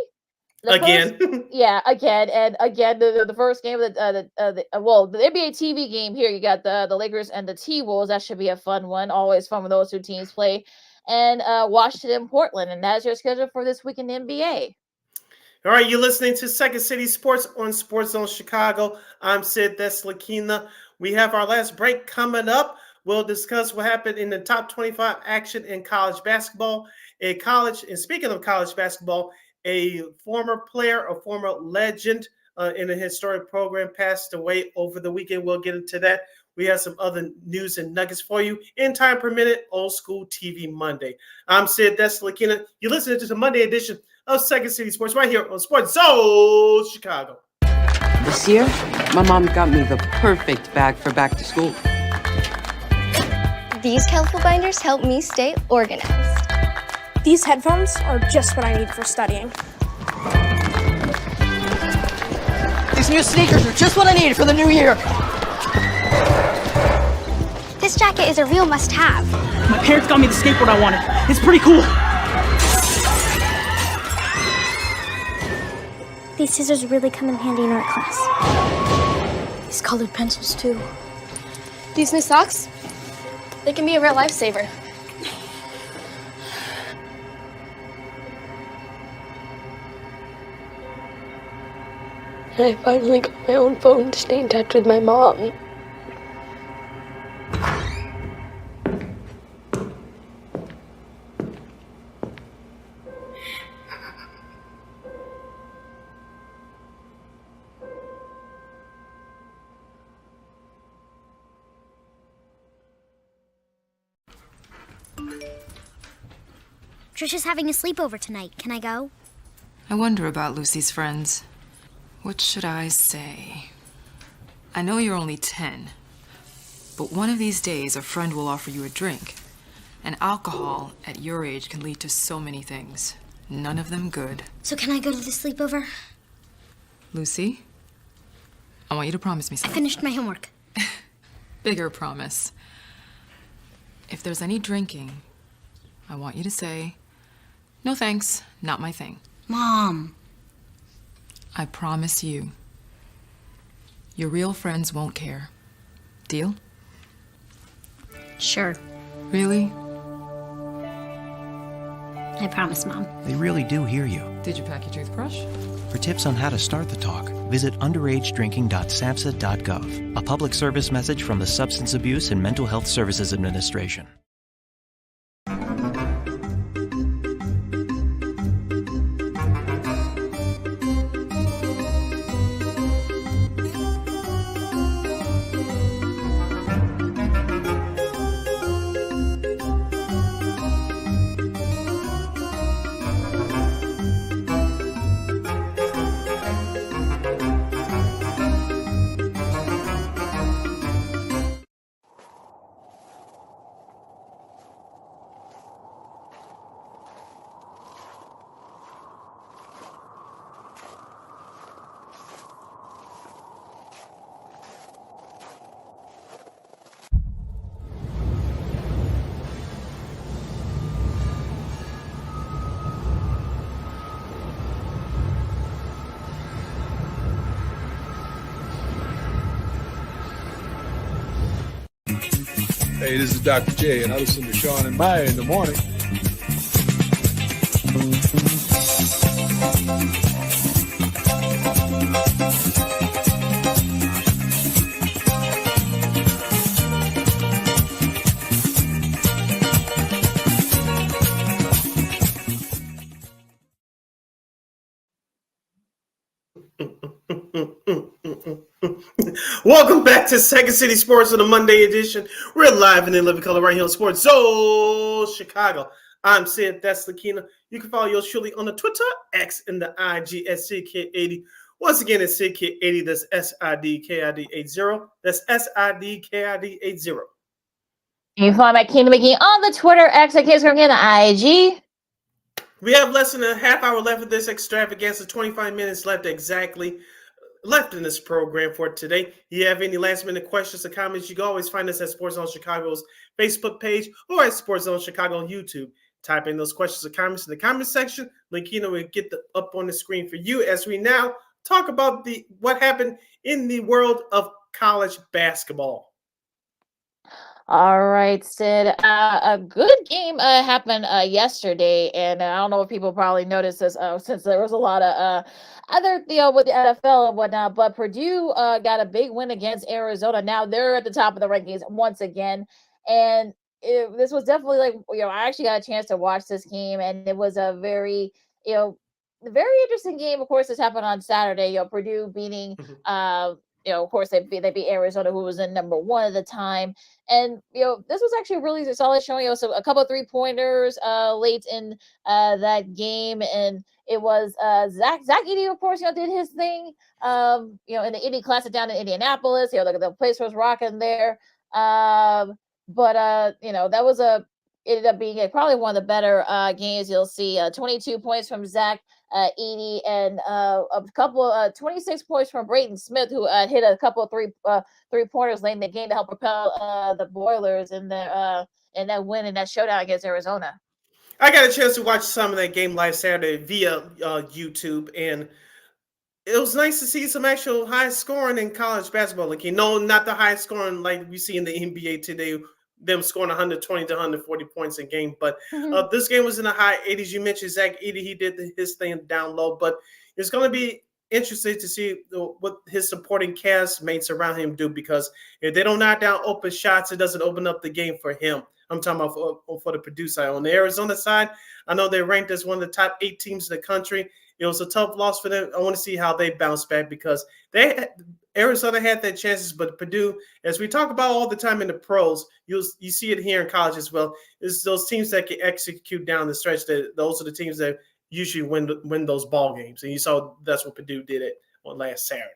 Again, and again, the first game of the NBA TV game here. You got the Lakers and the T-Wolves. That should be a fun one. Always fun when those two teams play. And Washington and Portland. And that's your schedule for this week in the NBA. All right, you're listening to Second City Sports on Sports Zone Chicago. I'm Sid. That's Lakina. We have our last break coming up. We'll discuss what happened in the top 25 action in college basketball. And speaking of college basketball, a former player, a former legend in a historic program passed away over the weekend. We'll get into that. We have some other news and nuggets for you in time permitted. Old School TV Monday. I'm Sid. That's Lakina. You're listening to the Monday edition of Second City Sports right here on Sports Zone Chicago. This year, my mom got me the perfect bag for back to school. These colorful binders help me stay organized. These headphones are just what I need for studying. These new sneakers are just what I needed for the new year. This jacket is a real must-have. My parents got me the skateboard I wanted. It's pretty cool. These scissors really come in handy in art class. These colored pencils, too. These new socks? They can be a real lifesaver. And I finally got my own phone to stay in touch with my mom. Trisha's having a sleepover tonight. Can I go? I wonder about Lucy's friends. What should I say? I know you're only 10, but one of these days a friend will offer you a drink. And alcohol at your age can lead to so many things. None of them good. So can I go to the sleepover? Lucy, I want you to promise me I something. finished my homework. Bigger promise. If there's any drinking, I want you to say, "No thanks, not my thing." Mom. I promise you. Your real friends won't care. Deal? Sure. Really? I promise, Mom. They really do hear you. Did you pack your toothbrush? For tips on how to start the talk, visit underagedrinking.samhsa.gov. A public service message from the Substance Abuse and Mental Health Services Administration. Hey, this is Dr. J, and I listen to Sean and Maya in the morning. Welcome back to Second City Sports on the Monday edition. We're live in the living color right here on Sports Zone Chicago. I'm Sid, that's Lakina. You can follow yours truly on the Twitter, X, and the IG at SidKid80. Once again, it's SidKid80. That's SIDKID80. That's SIDKID80. You can follow my Kingdom Making on the Twitter, X, and the IG. We have less than a half hour left of this extravaganza, 25 minutes left exactly left in this program for today. You have any last minute questions or comments, you can always find us at Sports Zone Chicago's Facebook page or at Sports Zone Chicago on YouTube. Type in those questions or comments in the comment section. Linkino will get up on the screen for you as we now talk about what happened in the world of college basketball. All right, Sid. A good game happened yesterday, and I don't know if people probably noticed this since there was a lot of other, with the NFL and whatnot. But Purdue got a big win against Arizona. Now they're at the top of the rankings once again, and this was definitely I actually got a chance to watch this game, and it was a very very interesting game. Of course, this happened on Saturday. Purdue beating. Of course, they beat Arizona, who was in number 1 at the time. And, this was actually a really solid showing. So a couple of 3-pointers late in that game. And it was Zach Edey, of course, did his thing, in the Indy Classic down in Indianapolis. The place was rocking there. That was ended up being probably one of the better games. You'll see 22 points from Zach Edey and a couple 26 points from Brayton Smith, who hit a couple of three-pointers late in the game to help propel the Boilers in that win in that showdown against Arizona. I got a chance to watch some of that game live Saturday via YouTube, and it was nice to see some actual high scoring in college basketball. Not the high scoring like we see in the NBA today them scoring 120 to 140 points a game. But this game was in the high 80s. You mentioned Zach Edey. He did his thing down low. But it's going to be interesting to see what his supporting cast mates around him do, because if they don't knock down open shots, it doesn't open up the game for him. I'm talking about for the Purdue side. On the Arizona side, I know they're ranked as one of the top 8 teams in the country. It was a tough loss for them. I want to see how they bounce back, because Arizona had their chances, but Purdue, as we talk about all the time in the pros, you see it here in college as well. It's those teams that can execute down the stretch. Those are the teams that usually win those ball games, and you saw that's what Purdue did it on last Saturday.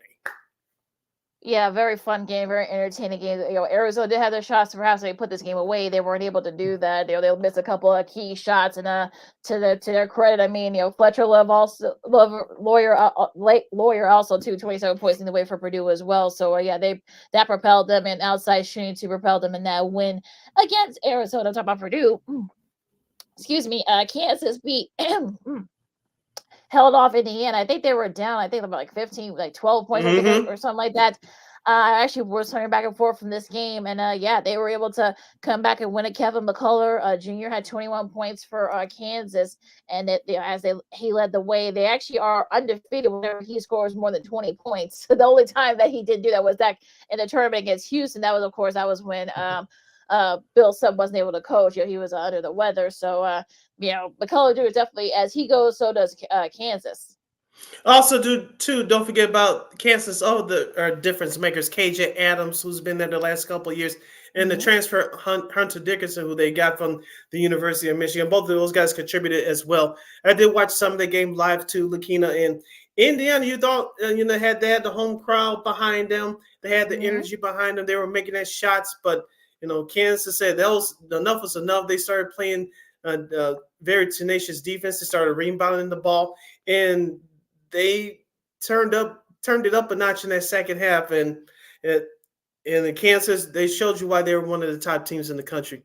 Yeah, very fun game, very entertaining game. Arizona did have their shots. Perhaps they put this game away. They weren't able to do that. They'll miss a couple of key shots, and to their credit, I mean, Fletcher Lawyer also too, 27 points in the way for Purdue as well. So that propelled them, and outside shooting to propel them in that win against Arizona. I'm talking about Purdue. Excuse me. Kansas beat. Held off Indiana. I think they were down. I think about like 15, like 12 points, I think, or something like that. I actually was turning back and forth from this game, and they were able to come back and win it. Kevin McCullough Jr. had 21 points for Kansas, and he led the way. They actually are undefeated whenever he scores more than 20 points. So the only time that he did do that was that in the tournament against Houston. That was when Bill Sub wasn't able to coach. He was under the weather. So McCullough Jr. is definitely, as he goes, so does Kansas. Also, don't forget about Kansas. The difference makers, KJ Adams, who's been there the last couple of years, and the transfer Hunter Dickinson, who they got from the University of Michigan. Both of those guys contributed as well. I did watch some of the game live too, Lakina. And Indiana, you thought they had the home crowd behind them. They had the energy behind them. They were making their shots, but Kansas said enough was enough. They started playing very tenacious defense. They started rebounding the ball, and they turned it up a notch in that second half. And in Kansas, they showed you why they were one of the top teams in the country.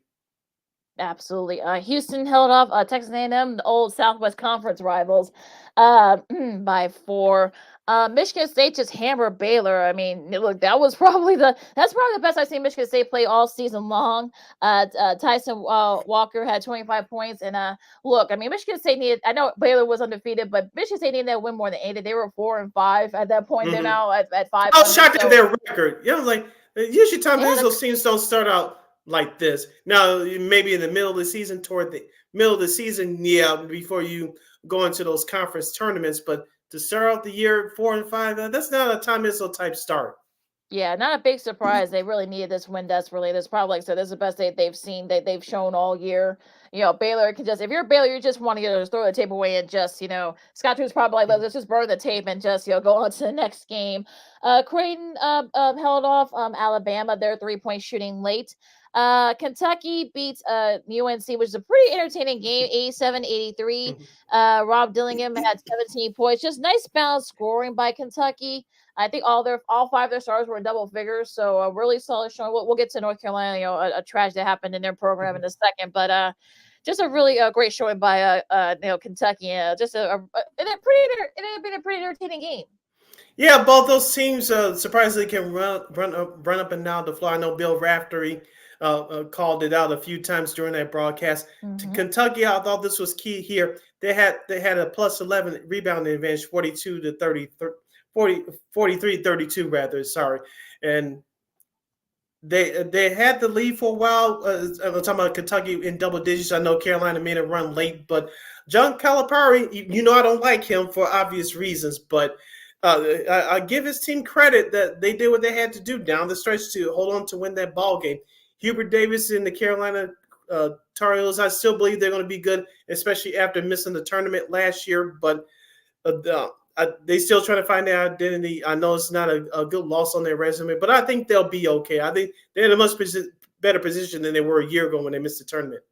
Absolutely. Houston held off Texas A&M, the old Southwest Conference rivals, by 4. Michigan State just hammered Baylor. I mean, look, that's probably the best I've seen Michigan State play all season long. Tyson Walker had 25 points, and look, I mean, Michigan State needed. I know Baylor was undefeated, but Michigan State needed to win more than 80. They were 4-5 at that point. They're now at 5. I was shocked at their record. Usually Tom Izzo teams don't start out like this. Now, maybe in the middle of the season, toward the middle of the season, before you go into those conference tournaments, but to start out the year 4-5, that's not a Tom Izzo type start. Yeah, not a big surprise. They really needed this win desperately. This probably, this is the best they've seen, that they've shown all year. Baylor can just, if you're Baylor, you just want to just throw the tape away and just, Scott Drew's probably like, let's just burn the tape and just, go on to the next game. Creighton held off Alabama, their 3-point shooting late. Kentucky beats UNC, which is a pretty entertaining game, 87-83. Rob Dillingham had 17 points. Just nice balanced scoring by Kentucky. I think all 5 of their stars were in double figures, so a really solid showing. We'll get to North Carolina, a tragedy that happened in their program in a second, but just a really great showing by Kentucky. Just it had been a pretty entertaining game. Yeah, both those teams surprisingly can run up and down the floor. I know Bill Raftery called it out a few times during that broadcast. To Kentucky, I thought this was key here. They had a plus 11 rebounding advantage, 43-32 rather. Sorry, and they had the lead for a while. I'm talking about Kentucky in double digits. I know Carolina made a run late, but John Calipari, I don't like him for obvious reasons, but I give his team credit that they did what they had to do down the stretch to hold on to win that ball game. Hubert Davis and the Carolina Tar Heels, I still believe they're going to be good, especially after missing the tournament last year. But they still trying to find their identity. I know it's not a good loss on their resume, but I think they'll be okay. I think they're in a much better position than they were a year ago when they missed the tournament.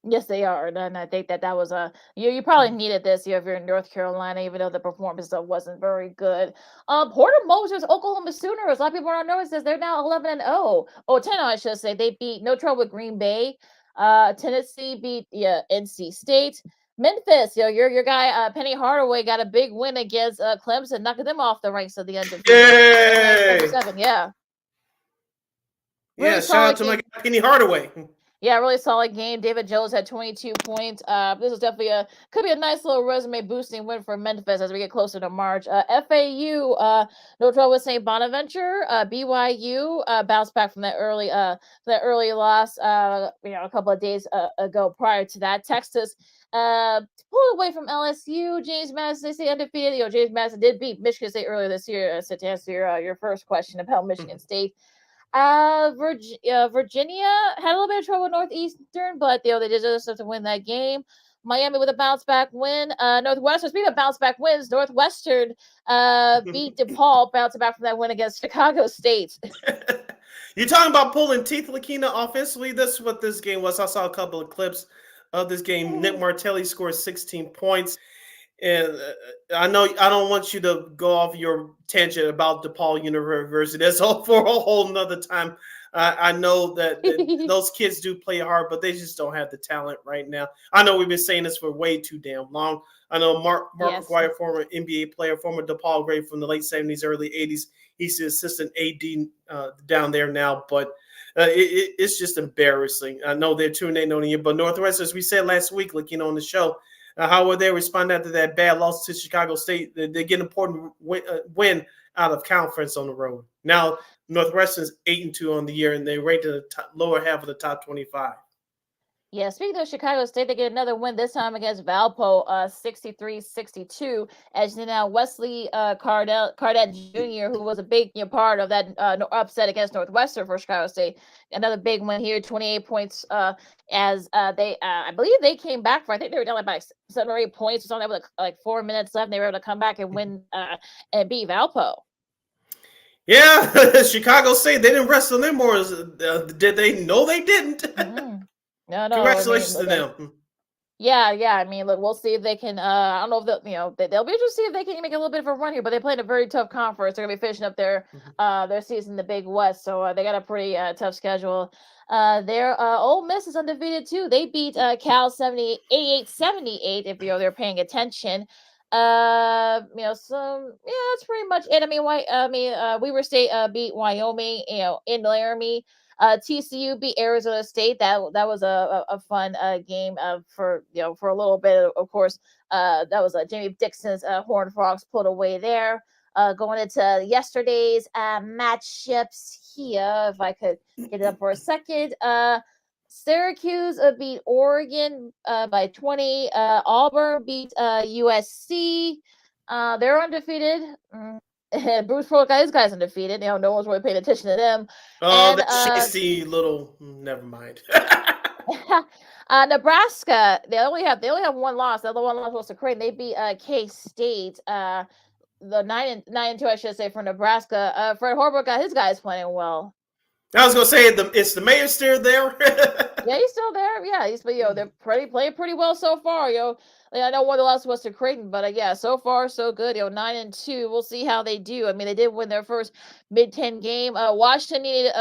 Yes, they are, and I think that was you probably needed this if you're in North Carolina, even though the performance wasn't very good. Porter Moses, Oklahoma Sooners. A lot of people don't know this. They're now 11-0. 10, I should say. They beat No Trouble with Green Bay. Tennessee beat NC State. Memphis, your guy Penny Hardaway got a big win against Clemson, knocking them off the ranks of the undefeated. Yay! 7, yeah. Yeah, shout out to my guy Penny Hardaway. Yeah, really solid game. David Jones had 22 points. This is definitely could be a nice little resume boosting win for Memphis as we get closer to March. FAU, Notre Dame with St. Bonaventure. BYU bounced back from that early loss. A couple of days ago prior to that. Texas pulled away from LSU. James Madison, they stay undefeated. James Madison did beat Michigan State earlier this year. To answer your first question about Michigan State. Virginia had a little bit of trouble with Northeastern, but they did just have to win that game. Miami with a bounce back win. Northwestern, speaking of bounce back wins, Northwestern beat DePaul, bouncing back from that win against Chicago State. You're talking about pulling teeth, Lakina, offensively. That's what this game was. I saw a couple of clips of this game. Nick Martelli scored 16 points. And I know I don't want you to go off your tangent about DePaul University. That's all for a whole nother time. I know that those kids do play hard, but they just don't have the talent right now. I know we've been saying this for way too damn long. I know Mark McGuire, former NBA player, former DePaul great from the late 70s, early 80s. He's the assistant AD down there now, but it's just embarrassing. I know they're 2-8 on the year, but Northwestern, as we said last week, on the show, how will they respond after that bad loss to Chicago State? They get an important win out of conference on the road. Now, Northwestern's 8-2 on the year, and they ranked in the lower half of the top 25. Yeah, speaking of Chicago State, they get another win this time against Valpo, 63-62. As you know, Wesley Cardette Jr., who was a big part of that upset against Northwestern for Chicago State, another big win here, 28 points. As they, I believe they came back for, I think they were down by 7 or 8 points or something with like 4 minutes left. And they were able to come back and win and beat Valpo. Yeah, Chicago State, they didn't rest on them more. Did they? No, they didn't. No. Congratulations to them. Yeah. I mean, look, we'll see if they can. I don't know if they'll be interested to see if they can make a little bit of a run here. But they played a very tough conference. They're gonna be finishing up their season, in the Big West. So they got a pretty tough schedule. Their Ole Miss is undefeated too. They beat Cal 88-78. If they're paying attention. That's pretty much it. Weber State beat Wyoming, in Laramie. TCU beat Arizona State. That was a fun game for a little bit. Of course, that was Jamie Dixon's Horned Frogs pulled away there. Going into yesterday's matchups here, if I could get it up for a second. Syracuse beat Oregon by 20. Auburn beat USC. They're undefeated. Bruce Pearl got his guys undefeated. No one's really paying attention to them. Oh, that shitty little. Never mind. Nebraska, they only have one loss. The other one loss was to Creighton. They beat K-State. The 9-2, I should say, for Nebraska. Fred Hoiberg got his guys playing well. I was gonna say it's the mayor still there. Yeah, he's still there. Yeah, they're playing pretty well so far. I know one of the losses was to Creighton, but so far so good. 9-2. We'll see how they do. I mean, they did win their first Mid-10 game. Washington needed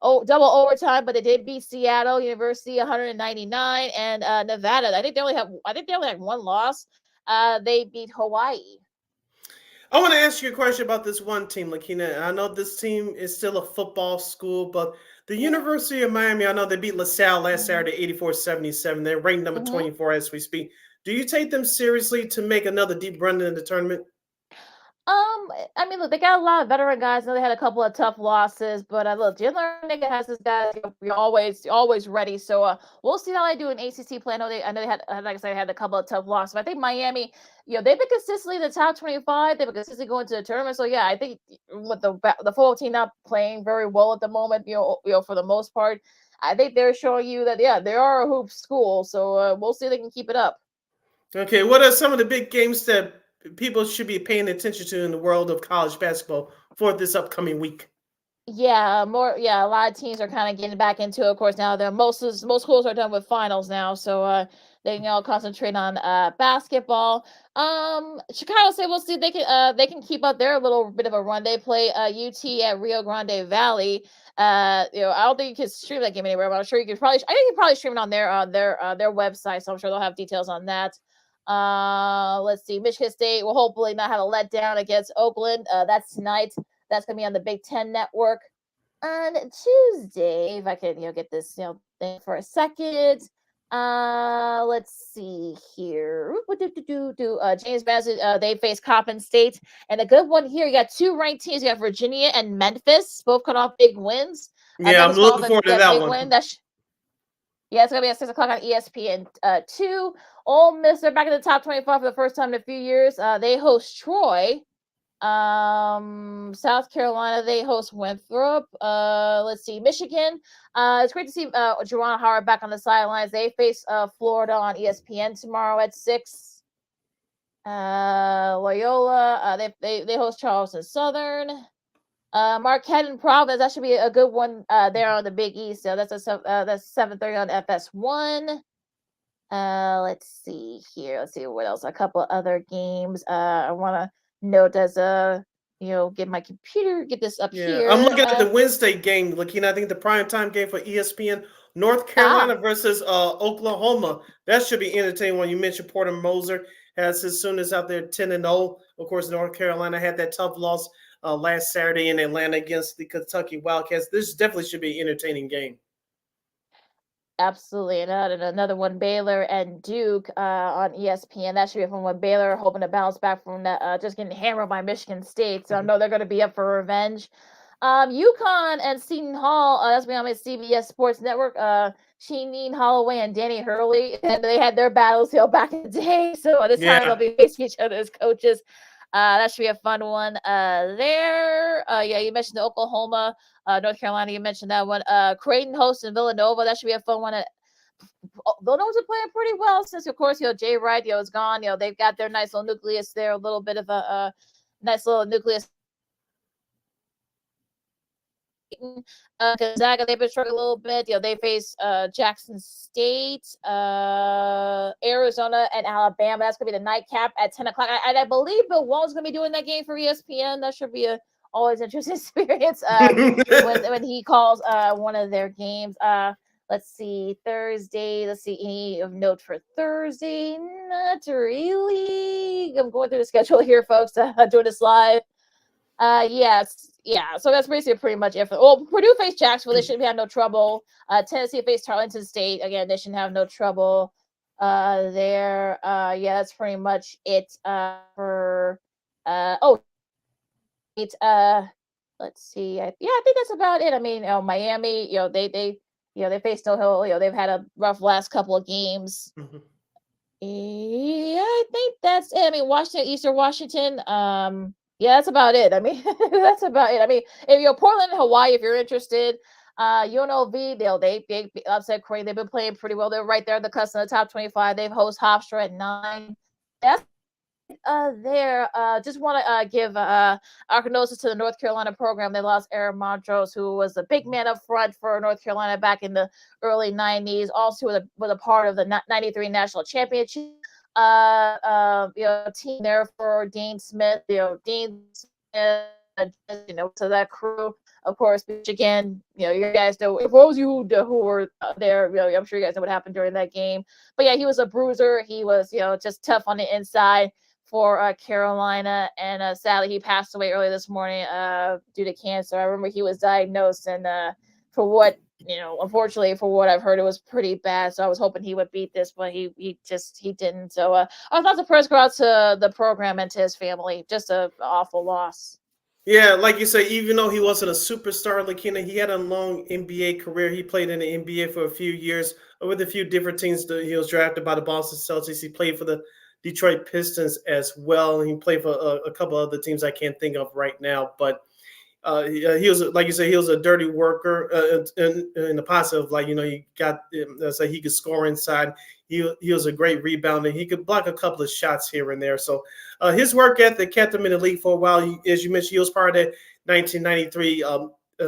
double overtime, but they did beat Seattle University 199, and Nevada. I think they only have one loss. They beat Hawaii. I want to ask you a question about this one team, Lakina. I know this team is still a football school, but the University of Miami, I know they beat LaSalle last Saturday 84-77. They're ranked number 24 as we speak. Do you take them seriously to make another deep run in the tournament? Look, they got a lot of veteran guys. I know they had a couple of tough losses, but look, Jalen Nigga has his guys. You're always ready. So we'll see how they do in ACC play. I know they had, like I said, had a couple of tough losses. But I think Miami, they've been consistently in the top 25. They've been consistently going to the tournament. So I think with the full team not playing very well at the moment, for the most part, I think they're showing you that they are a hoop school. So we'll see if they can keep it up. Okay, what are some of the big games that people should be paying attention to in the world of college basketball for this upcoming week? A lot of teams are kind of getting back into it. Of course, now most schools are done with finals now, so they can all concentrate on basketball. Chicago State, we'll see if they can keep up their little bit of a run. They play UT at Rio Grande Valley. I don't think you can stream that game anywhere, but I'm sure you can probably. I think you can probably stream it on their website, so I'm sure they'll have details on that. Let's see. Michigan State will hopefully not have a letdown against Oakland. That's tonight. That's gonna be on the Big Ten Network. On Tuesday, if I can, get this, thing for a second. Let's see here. James Madison, they face Coppin State, and a good one here. You got two ranked teams. You got Virginia and Memphis, both cut off big wins. Yeah, I'm looking forward to that one. Yeah, it's gonna be at 6:00 on ESPN 2. Ole Miss, they're back in the top 25 for the first time in a few years. They host Troy. South Carolina, they host Winthrop. Let's see, Michigan. It's great to see Juwan Howard back on the sidelines. They face Florida on ESPN tomorrow at 6. Loyola, they host Charleston Southern. Marquette and Providence, that should be a good one there on the Big East. So that's 7:30 on FS1. Let's see here. Let's see what else. A couple other games. I want to note as get my computer, get this up here. I'm looking at the Wednesday game, Lakina. I think the primetime game for ESPN, North Carolina versus Oklahoma. That should be entertaining. When you mentioned Porter Moser has his soonest out there 10-0. Of course, North Carolina had that tough loss last Saturday in Atlanta against the Kentucky Wildcats. This definitely should be an entertaining game. Absolutely. And another one, Baylor and Duke on ESPN. That should be a fun one. Baylor hoping to bounce back from that, just getting hammered by Michigan State. So I know they're going to be up for revenge. UConn and Seton Hall, that's me on my CBS Sports Network. Sheeneen Holloway and Danny Hurley, and they had their battles back in the day. So this time they'll be facing each other as coaches. That should be a fun one there. You mentioned the Oklahoma, North Carolina. You mentioned that one. Creighton hosts in Villanova. That should be a fun one. Villanova's are playing pretty well since, of course, Jay Wright, is gone. They've got their nice little nucleus there, a little bit of a nice little nucleus. Gonzaga, they've been struggling a little bit. They face Jackson State, Arizona, and Alabama. That's gonna be the nightcap at 10 o'clock. And I believe Bill Walton's gonna be doing that game for ESPN. That should be a always interesting experience when he calls one of their games. Let's see, Thursday. Let's see, any of note for Thursday? Not really. I'm going through the schedule here, folks. Doing this live. So that's basically pretty much it. Purdue faced Jacksonville. They shouldn't have no trouble. Tennessee faced Tarleton State. Again, they shouldn't have no trouble there. That's pretty much it for let's see. I think that's about it. I mean, Miami, they faced No Hill. They've had a rough last couple of games. Mm-hmm. Yeah, I think that's it. I mean, Eastern Washington, that's about it. I mean, that's about it. I mean, if you're Portland and Hawaii, if you're interested, UNLV, they upset Creighton. They've been playing pretty well. They're right there at the cusp of the top 25. They've host Hofstra at 9. That's there. Just want to give our condolences to the North Carolina program. They lost Aaron Montrose, who was a big man up front for North Carolina back in the early 90s. Also was a part of the 93 national championship. Team there for Dean Smith, Dean Smith, to that crew, of course, Michigan, you guys know, for those of you who were there, I'm sure you guys know what happened during that game. But yeah, he was a bruiser. He was, just tough on the inside for Carolina, and sadly, he passed away early this morning due to cancer. I remember he was diagnosed, and for what, unfortunately, for what I've heard, it was pretty bad. So I was hoping he would beat this, but he didn't. So our thoughts and prayers go out to the program and to his family. Just an awful loss. Yeah, like you say, even though he wasn't a superstar, Lakina, he had a long NBA career. He played in the NBA for a few years with a few different teams. He was drafted by the Boston Celtics. He played for the Detroit Pistons as well. He played for a couple other teams I can't think of right now, but he was, like you say, he was a dirty worker in the positive. He got so he could score inside. He was a great rebounder. He could block a couple of shots here and there. So his work ethic kept him in the league for a while. As you mentioned, he was part of that 1993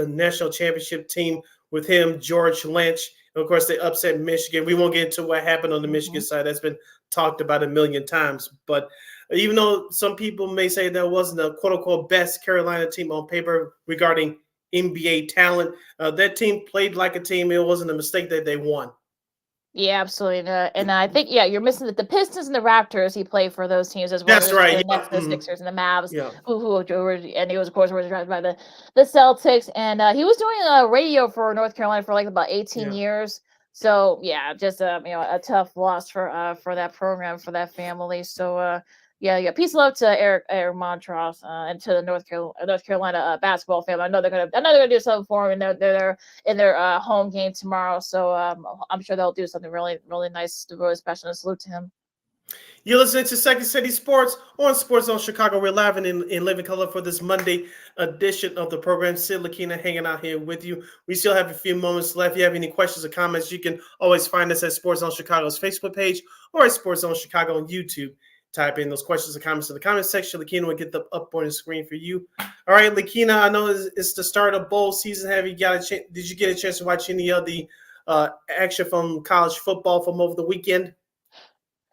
national championship team with him, George Lynch. And of course, they upset Michigan. We won't get into what happened on the Michigan side. That's been talked about a million times. But even though some people may say that wasn't a quote-unquote best Carolina team on paper regarding NBA talent, that team played like a team. It wasn't a mistake that they won. Yeah, absolutely. And I think, you're missing the Pistons and the Raptors. He played for those teams as well. That's There's right. the Yeah. Nets, the Sixers, and the Mavs. Yeah. And he was, of course, drafted by the Celtics. And he was doing radio for North Carolina for like about 18 years. So yeah, just a tough loss for that program, for that family. So yeah. Peace and love to Eric Montross and to the North Carolina basketball family. I know they're gonna do something for him, and they're in their home game tomorrow. So I'm sure they'll do something really, really nice, really special, and salute to him. You're listening to Second City Sports on Sports Zone Chicago. We're live and in living color for this Monday edition of the program. Sid Lakina hanging out here with you. We still have a few moments left. If you have any questions or comments, you can always find us at Sports Zone Chicago's Facebook page or at Sports Zone Chicago on YouTube. Type in those questions and comments in the comment section. Lakina will get them up on the screen for you. All right, Lakina, I know it's the start of bowl season. Did you get a chance to watch any of the action from college football from over the weekend?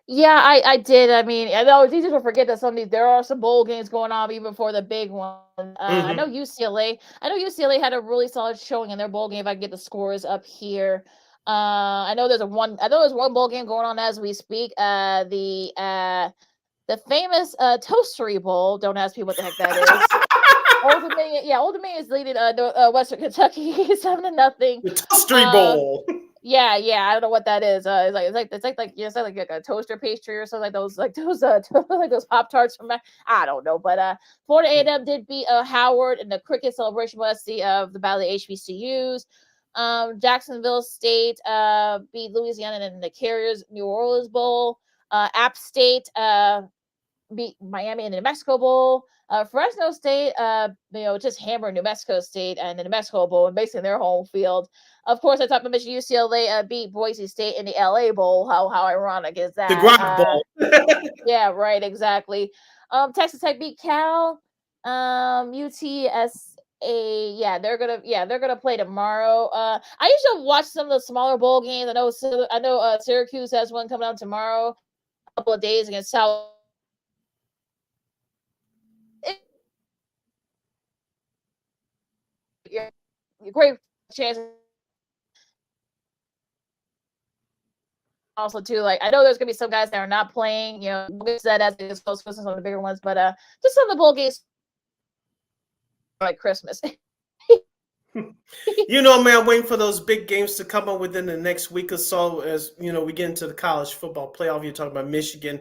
Yeah, I did. I mean, I know it's easy to forget that there are some bowl games going on even before the big one. I know UCLA had a really solid showing in their bowl game. If I can get the scores up here. I know there's one bowl game going on as we speak. The famous Toastery Bowl. Don't ask me what the heck that is. Old Dominion is leading Western Kentucky 7-0. The Toastery Bowl. Yeah, I don't know what that is. It's like a toaster pastry or something, like those Pop-Tarts from I don't know. But Florida A&M did beat Howard in the cricket celebration was the Battle of the HBCUs. Jacksonville State beat Louisiana in the Carriers New Orleans Bowl. App State beat Miami in the New Mexico Bowl. Fresno State, just hammered New Mexico State and the New Mexico Bowl and basically their home field. Of course, I talked about UCLA beat Boise State in the LA Bowl. How ironic is that? The Gronk Bowl. Yeah, right, exactly. Texas Tech beat Cal. UTSA, they're gonna play tomorrow. I usually watch some of the smaller bowl games. I know Syracuse has one coming out tomorrow. A couple of days against South. Great chance. Also, too, like I know there's gonna be some guys that are not playing. We'll get that as it goes for some of the bigger ones, but just some of the bowl games like Christmas. Man, I'm waiting for those big games to come up within the next week or so. As we get into the college football playoff, you're talking about Michigan,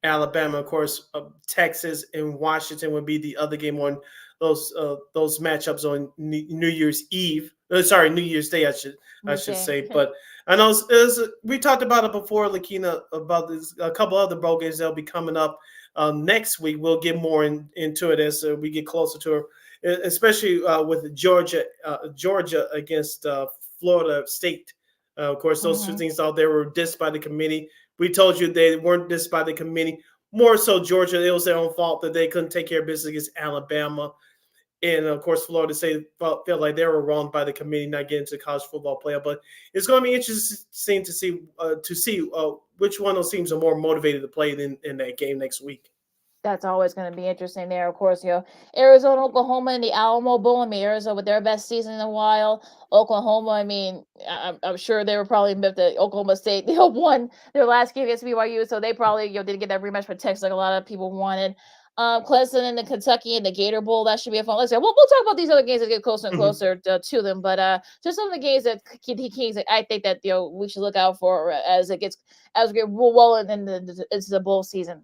Alabama, of course, Texas, and Washington would be the other game on those matchups on New Year's Eve. New Year's Day, I should say. But I know we talked about it before, Lakina, about a couple other bowl games that'll be coming up next week. We'll get more into it as we get closer to her, especially with Georgia against Florida State. Of course, those two things out there were dissed by the committee. We told you they weren't dissed by the committee. More so, Georgia, it was their own fault that they couldn't take care of business against Alabama. And, of course, Florida State felt like they were wronged by the committee not getting to the college football playoff. But it's going to be interesting to see which one of those teams are more motivated to play in that game next week. That's always going to be interesting there. Of course, Arizona, Oklahoma, and the Alamo Bowl. I mean, Arizona with their best season in a while. Oklahoma, I mean, I'm sure they were probably miffed that Oklahoma State won their last game against BYU, so they probably didn't get that rematch for Texas like a lot of people wanted. Clemson and the Kentucky and the Gator Bowl, that should be a fun. Like I said, we'll talk about these other games that get closer and closer to them, but just some of the games that I think that we should look out for as we get rolling into the bowl season.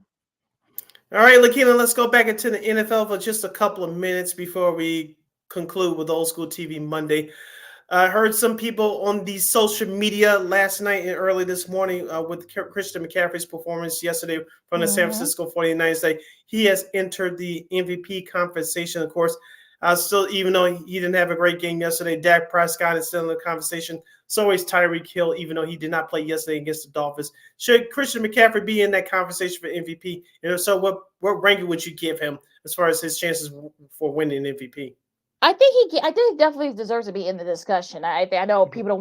All right, Lakina, let's go back into the NFL for just a couple of minutes before we conclude with Old School TV Monday. I heard some people on the social media last night and early this morning with Christian McCaffrey's performance yesterday from the San Francisco 49ers that he has entered the MVP conversation. Of course, even though he didn't have a great game yesterday, Dak Prescott is still in the conversation. So is Tyreek Hill, even though he did not play yesterday against the Dolphins. Should Christian McCaffrey be in that conversation for MVP? And if so, what ranking would you give him as far as his chances for winning MVP? I think he definitely deserves to be in the discussion. I know people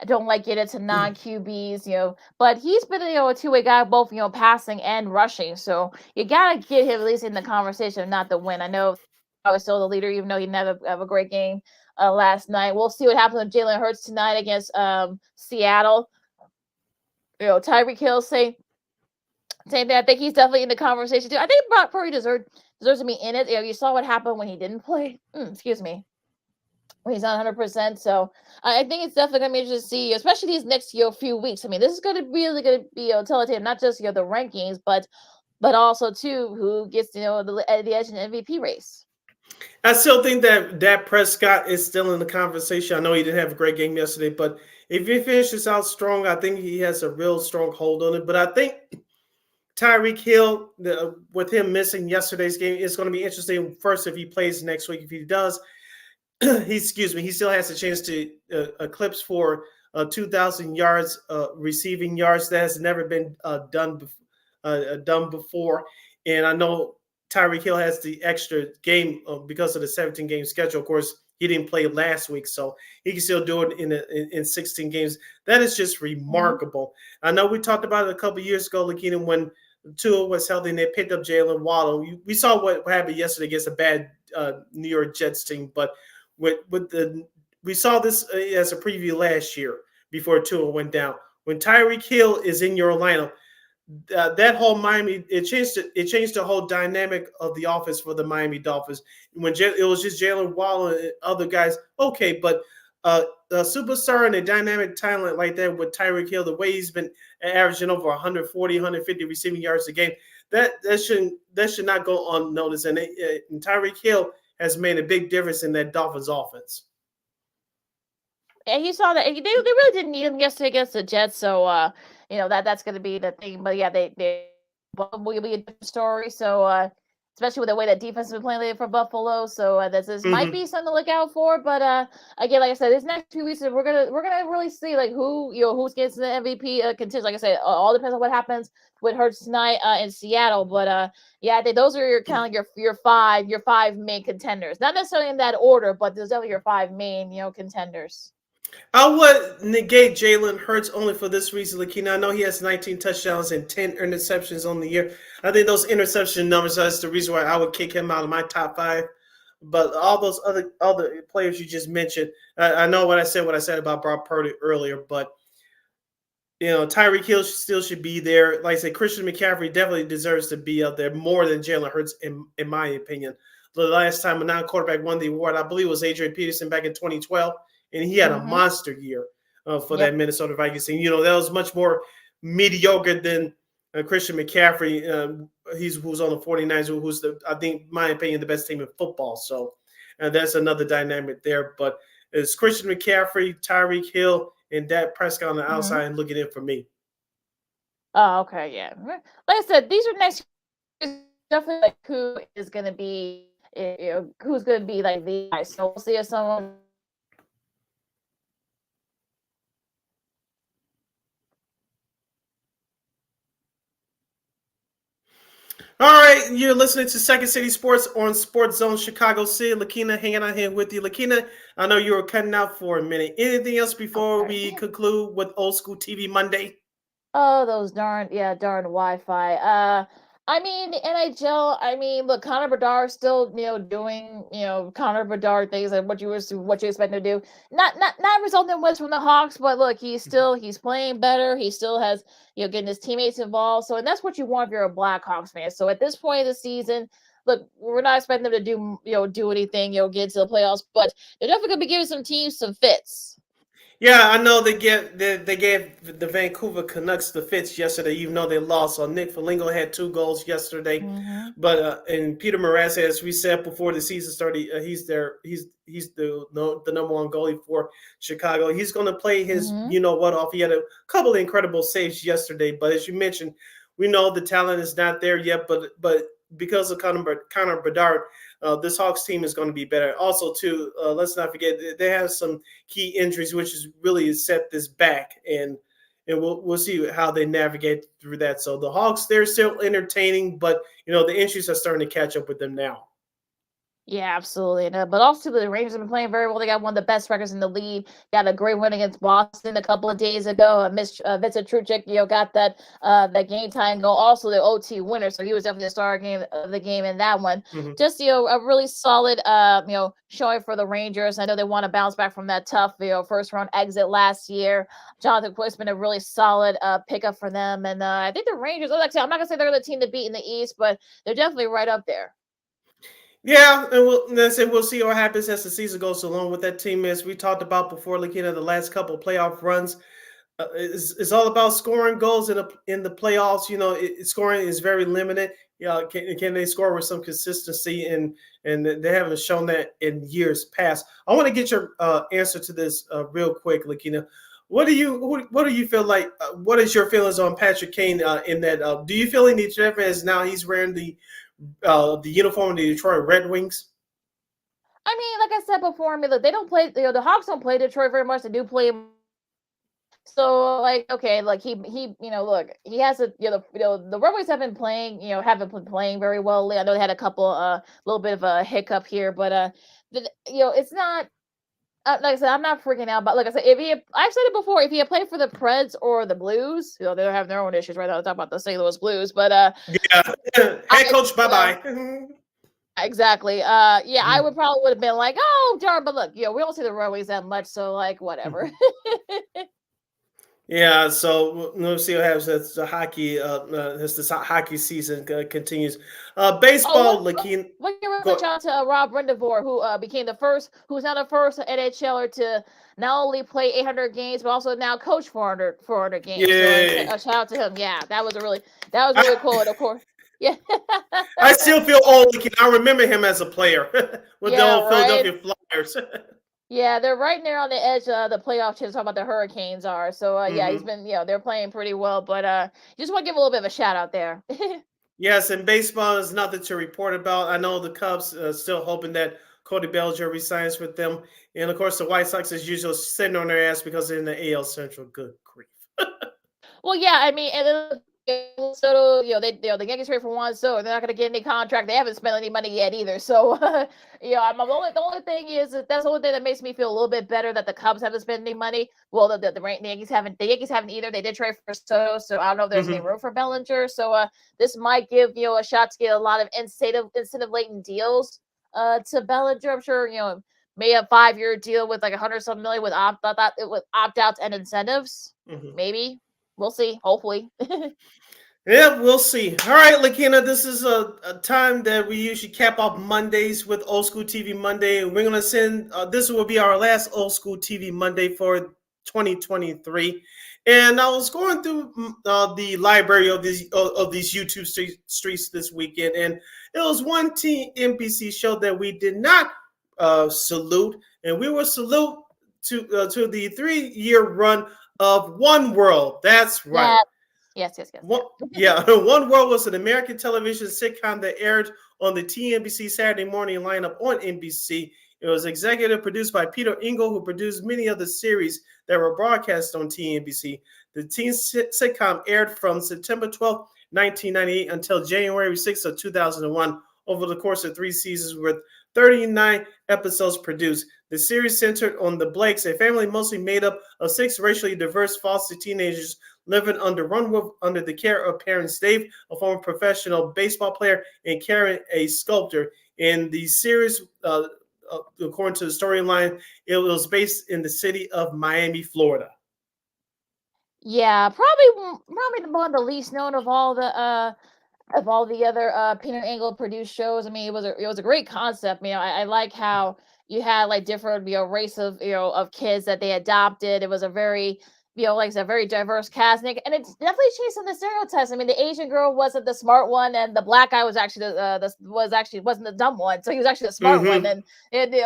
don't like get into non-QBs, but he's been a two-way guy, both passing and rushing. So you gotta get him at least in the conversation, not the win. I know I was still the leader, even though he never have a great game last night. We'll see what happens with Jalen Hurts tonight against Seattle. Tyreek Hill saying that. I think he's definitely in the conversation too. I think Brock Purdy deserves to be in it. You saw what happened when he didn't play. Excuse me. When he's not 100%. So I think it's definitely going to be interesting to see, especially these next few weeks. I mean, this is going to really going to be telltale, not just the rankings, but also too who gets the edge in the MVP race. I still think that Dak Prescott is still in the conversation. I know he didn't have a great game yesterday, but if he finishes out strong, I think he has a real strong hold on it. But I think Tyreek Hill, with him missing yesterday's game, is going to be interesting. First, if he plays next week, if he does, he still has a chance to eclipse for 2,000 yards receiving yards. That has never been done before. And I know Tyreek Hill has the extra game because of the 17-game schedule. Of course, he didn't play last week, so he can still do it in 16 games. That is just remarkable. I know we talked about it a couple of years ago, Lakina, when Tua was healthy and they picked up Jalen Waddle. We saw what happened yesterday against a bad New York Jets team, but we saw this as a preview last year before Tua went down. When Tyreek Hill is in your lineup, that whole Miami, it changed the whole dynamic of the offense for the Miami Dolphins. When it was just Jalen Waddle and other guys, okay, but a superstar and a dynamic talent like that with Tyreek Hill, the way he's been averaging over 140, 150 receiving yards a game, that should not go unnoticed. And Tyreek Hill has made a big difference in that Dolphins offense. And you saw that they really didn't need him yesterday against the Jets, so that's going to be the thing. But yeah, they will be a different story. So especially with the way that defense has been playing lately for Buffalo, so this might be something to look out for. But again, like I said, this next 2 weeks we're gonna really see like who's gets the MVP contention. Like I said, all depends on what happens with Hurts tonight in Seattle. But I think those are your kind of your five main contenders. Not necessarily in that order, but there's definitely your five main contenders. I would negate Jalen Hurts only for this reason, Lakina. I know he has 19 touchdowns and 10 interceptions on the year. I think those interception numbers are the reason why I would kick him out of my top five. But all those other players you just mentioned, I know what I said about Brock Purdy earlier, but Tyreek Hill still should be there. Like I said, Christian McCaffrey definitely deserves to be up there more than Jalen Hurts, in my opinion. The last time a non-quarterback won the award, I believe, was Adrian Peterson back in 2012. And he had a monster year for that Minnesota Vikings team. That was much more mediocre than Christian McCaffrey, who's on the 49ers, who's I think, my opinion, the best team in football. So that's another dynamic there. But it's Christian McCaffrey, Tyreek Hill, and Dak Prescott on the outside and looking in for me. Oh, okay, yeah. Like I said, these are next definitely like who is going to be, who's going to be like the guy. So we'll see if someone. All right, you're listening to Second City Sports on Sports Zone Chicago City. Lakina hanging out here with you. Lakina, I know you were cutting out for a minute. Anything else before we conclude with Old School TV Monday? Oh, those darn Wi-Fi. I mean, the NHL. I mean, look, Connor Bedard still, doing, Connor Bedard things like what you expect him to do. Not resulting in wins from the Hawks, but look, he's playing better. He still has, getting his teammates involved. So, and that's what you want if you're a Blackhawks fan. So, at this point of the season, look, we're not expecting them to do anything, get to the playoffs, but they're definitely going to be giving some teams some fits. Yeah, I know they gave the Vancouver Canucks the fits yesterday, even though they lost. So Nick Foligno had 2 goals yesterday, but and Peter Mrazek, as we said before the season started, he's the number one goalie for Chicago. He's going to play his off. He had a couple of incredible saves yesterday, but as you mentioned, we know the talent is not there yet. But because of Connor Bedard, this Hawks team is going to be better. Also, too, let's not forget they have some key injuries, which is really set this back, and we'll see how they navigate through that. So the Hawks, they're still entertaining, but the injuries are starting to catch up with them now. Yeah, absolutely. But also the Rangers have been playing very well. They got one of the best records in the league. Got a great win against Boston a couple of days ago. Vincent Trucic, got that game time goal. Also the OT winner, so he was definitely the star of the game in that one. Mm-hmm. Just a really solid showing for the Rangers. I know they want to bounce back from that tough first round exit last year. Jonathan Quick's been a really solid pickup for them, and I think the Rangers. I'm not gonna say they're the team to beat in the East, but they're definitely right up there. Yeah, and we'll see what happens as the season goes along with that team. As we talked about before, looking at the last couple of playoff runs, it's all about scoring goals in the playoffs. Scoring is very limited. Can they score with some consistency? And they haven't shown that in years past. I want to get your answer to this real quick, Lakina. What do you feel like? What is your feelings on Patrick Kane in that? Do you feel he needs as now he's wearing the uniform of the Detroit Red Wings? I mean, like I said before, look, they don't play. The Hawks don't play Detroit very much. They do play. So, okay, he look, he has the Red Wings haven't been playing very well. I know they had a couple, little bit of a hiccup here, but it's not. Like I said, I'm not freaking out. But like I said, I've said it before, if he had played for the Preds or the Blues, they have their own issues right now. I'll talk about the St. Louis Blues, but head coach, bye. Exactly. I would have been like, oh, darn. But look, we don't see the Red Wings that much, so whatever. Yeah, so we'll see what happens as the hockey as the hockey season continues. Baseball, Lakina. One year shout out to Rob Rendevore, who's now the first NHLer to not only play 800 games but also now coach 400 games. Yeah. So a shout out to him. Yeah, that was really cool. And of course, yeah. I still feel old. I remember him as a player with the old Philadelphia Flyers. Yeah, they're right there on the edge of the playoff chance. Talking about the Hurricanes are. So yeah, he's been they're playing pretty well. But just want to give a little bit of a shout out there. Yes, and baseball is nothing to report about. I know the Cubs still hoping that Cody Bellinger resigns with them, and of course the White Sox is usually sitting on their ass because they're in the AL Central. Good grief. Well, yeah, I mean, and then Soto, the Yankees trade for Juan Soto. They're not going to get any contract. They haven't spent any money yet either. So, the only thing is that's the only thing that makes me feel a little bit better that the Cubs haven't spent any money. Well, the Yankees haven't. The Yankees haven't either. They did trade for Soto, so I don't know if there's any room for Bellinger. So, this might give a shot to get a lot of incentive laden deals to Bellinger. I'm sure maybe a 5-year deal with like $100-some million with opt-outs and incentives. Maybe. We'll see. Hopefully. Yeah, we'll see. All right, Lakina, this is a time that we usually cap off Mondays with Old School TV Monday. And we're going to send, this will be our last Old School TV Monday for 2023. And I was going through the library of these YouTube streets this weekend. And it was one NBC show that we did not salute. And we will salute to the 3-year run of One World. That's right. Yes. One World was an American television sitcom that aired on the TNBC Saturday morning lineup on NBC. It was executive produced by Peter Engel, who produced many of the series that were broadcast on TNBC. The teen sitcom aired from September 12, 1998 until January 6 of 2001 over the course of 3 seasons with 39 episodes produced. The series centered on the Blakes, a family mostly made up of 6 racially diverse foster teenagers living under one roof under the care of parents Dave, a former professional baseball player, and Karen, a sculptor. In the series, according to the storyline, it was based in the city of Miami, Florida. Yeah, probably one of the least known of all the other Peter Engel produced shows. I mean, it was a great concept. I like how you had like different race of of kids that they adopted. It was a very like I said, very diverse cast, and it's definitely changed some of the stereotypes. I mean, the Asian girl wasn't the smart one, and the black guy was actually wasn't the dumb one, so he was actually the smart one, and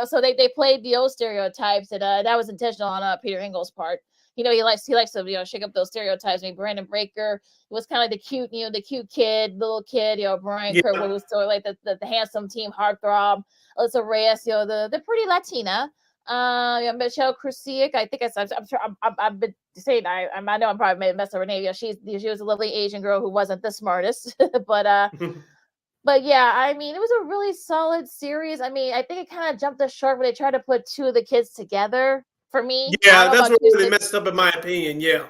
so they played those stereotypes, and that was intentional on Peter Engel's part. He likes to shake up those stereotypes. I mean, Brandon Breaker was kind of like the cute kid, little kid. Brian Kirkwood was sort of like the handsome team heartthrob. Alyssa Reyes, the pretty Latina. Michelle Krusik, I think I'm sure I've been saying I know I'm probably messing up her name. She was a lovely Asian girl who wasn't the smartest, but But yeah, I mean, it was a really solid series. I mean, I think it kind of jumped the shark when they tried to put two of the kids together. For me, I Yeah, don't know that's about what you, really Sid. messed up in my opinion. Yeah.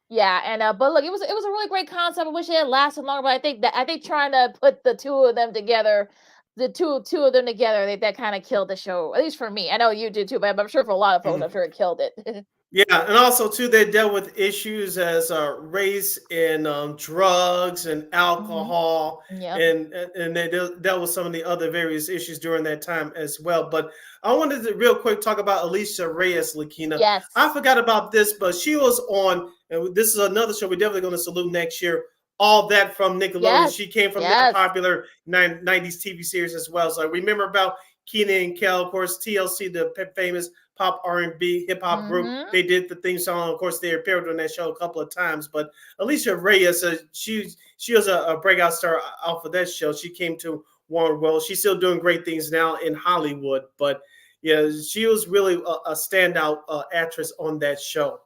Yeah, and but look, it was a really great concept. I wish it had lasted longer, but I think trying to put the two of them together, the two of them together, that kind of killed the show. At least for me. I know you did too, but I'm sure for a lot of folks, I'm sure it killed it. Yeah, and also too, they dealt with issues as race and drugs and alcohol, Yep. and they dealt with some of the other various issues during that time as well. But I wanted to real quick talk about Alicia Reyes, Lakina. Yes. I forgot about this, but she was on, and this is another show we're definitely going to salute next year. All That from Nickelodeon. Yes. She came from Yes. that popular 90s TV series as well. So I remember about Kenan and Kel, of course, TLC, the famous pop R&B hip hop group. They did the theme song. Of course, they appeared on that show a couple of times. But Alicia Reyes, she was a breakout star off of that show. She came to Warner World. She's still doing great things now in Hollywood. But yeah, she was really a standout actress on that show.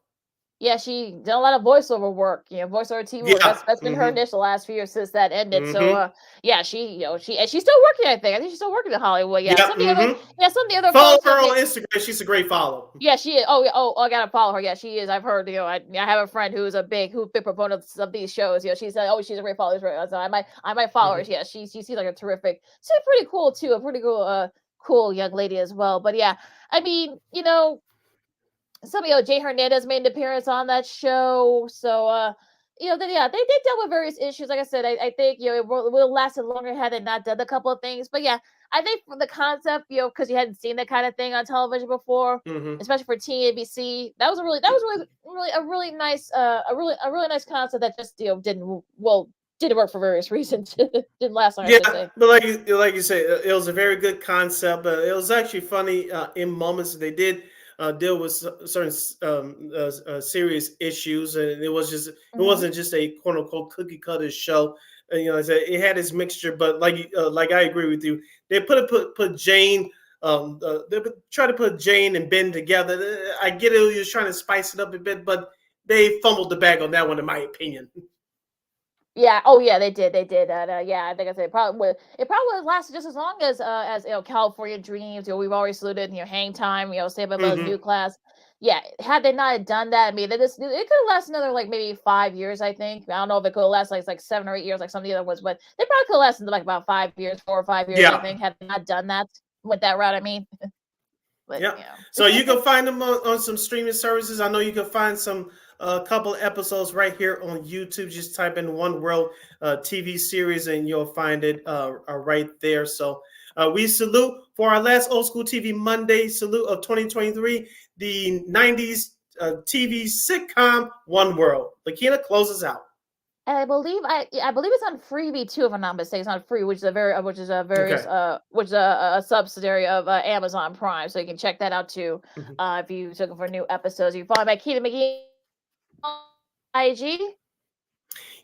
Yeah, she done a lot of voiceover work, voiceover TV work. Yeah. That's been her niche the last few years since that ended. So, yeah, she's still working. I think she's still working in Hollywood. Yeah, some of the other Follow folks her on Instagram. She's a great follow. Yeah, she is. Oh, I gotta follow her. Yeah, she is. I've heard. I have a friend who's a big proponent of these shows. She said, "Oh, she's a great follower." So I might follow her. Yeah, she seems like a terrific. She's pretty cool too. A pretty cool young lady as well. But yeah, I mean, Jay Hernandez made an appearance on that show. So, they dealt with various issues. Like I said, I think, it will lasted longer had they not done a couple of things. But yeah, I think for the concept, because you hadn't seen that kind of thing on television before, especially for TNBC, that was a really nice concept that just, didn't work for various reasons. Didn't last long. Yeah, but like you say, it was a very good concept. But it was actually funny in moments. They did deal with certain serious issues, and it wasn't just a quote unquote cookie cutter show. It had its mixture, but like I agree with you, they put Jane. They try to put Jane and Ben together. I get it; he was trying to spice it up a bit, but they fumbled the bag on that one, in my opinion. Yeah. Oh, yeah. They did. Yeah. I think I said it probably would have lasted just as long as California Dreams. We've already saluted. Hang Time. Saved by Love's New Class. Yeah. Had they not done that, I mean, it could have lasted another like maybe 5 years. I think. I don't know if it could have lasted like 7 or 8 years, like some of the other ones, but they probably could have lasted like about 5 years, 4 or 5 years. Yeah. I think had they not done that with that route. I mean. But, yeah. So you can find them on some streaming services. I know you can find some couple episodes right here on YouTube. Just type in One World TV series and you'll find it right there. So we salute for our last Old School TV Monday salute of 2023, the 90s TV sitcom One World. Lakina closes out. And I believe it's on Freebie too, if I'm not mistaken. It's on Free, which is a subsidiary of Amazon Prime, so you can check that out too. If you're looking for new episodes, you can follow Keita McGee on IG.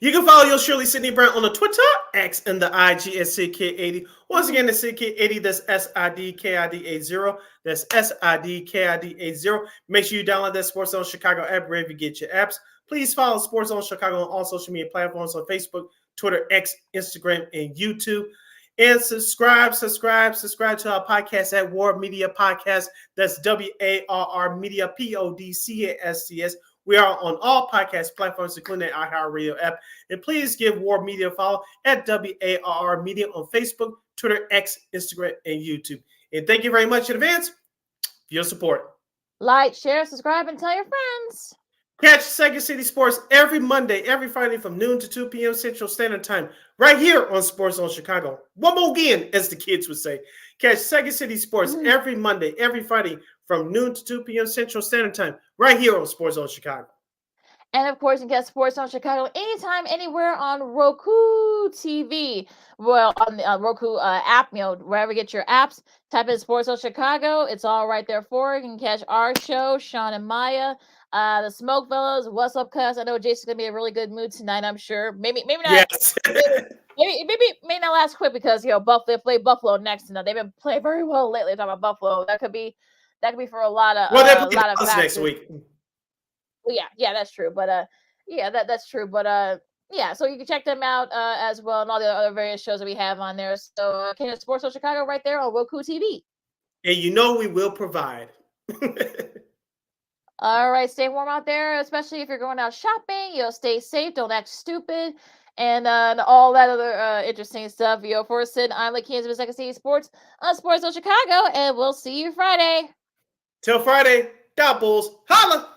You can follow your Shirley Sydney Brown on the Twitter, X, and the IG at SidKid80. Once again, that's SidKid80. That's SIDKID80. That's SIDKID80. Make sure you download that Sports Zone Chicago app wherever you get your apps. Please follow Sports Zone Chicago on all social media platforms on Facebook, Twitter, X, Instagram, and YouTube. And subscribe to our podcast at War Media Podcast. That's WARR Media, PODCASTS. We are on all podcast platforms, including the iHeartRadio app. And please give War Media a follow at WARR Media on Facebook, Twitter, X, Instagram, and YouTube. And thank you very much in advance for your support. Like, share, subscribe, and tell your friends. Catch Second City Sports every Monday, every Friday from noon to 2 p.m. Central Standard Time, right here on Sports Zone Chicago. One more again, as the kids would say. Catch Second City Sports every Monday, every Friday from noon to 2 p.m. Central Standard Time, right here on Sports Zone Chicago. And of course, you can get Sports Zone Chicago anytime, anywhere on Roku TV. Well, on the Roku app, wherever you get your apps, type in Sports Zone Chicago. It's all right there for you. You can catch our show, Sean and Maya, the Smoke Fellows, What's Up, Cuz. I know Jason's gonna be in a really good mood tonight. I'm sure. Maybe not. Yes. maybe not last quick because Buffalo play Buffalo next. They've been playing very well lately. Talking about Buffalo, that could be for a lot of factors next week. Well, yeah, that's true. But that's true. But Yeah, so you can check them out as well, and all the other various shows that we have on there. So, Canada Sports Zone Chicago right there on Roku TV. And you know we will provide. All right, stay warm out there, especially if you're going out shopping. Stay safe, don't act stupid, and all that other interesting stuff. For Sid, I'm Lakeens with Second City Sports on Sports Zone Chicago, and we'll see you Friday. Till Friday, Bulls, holla!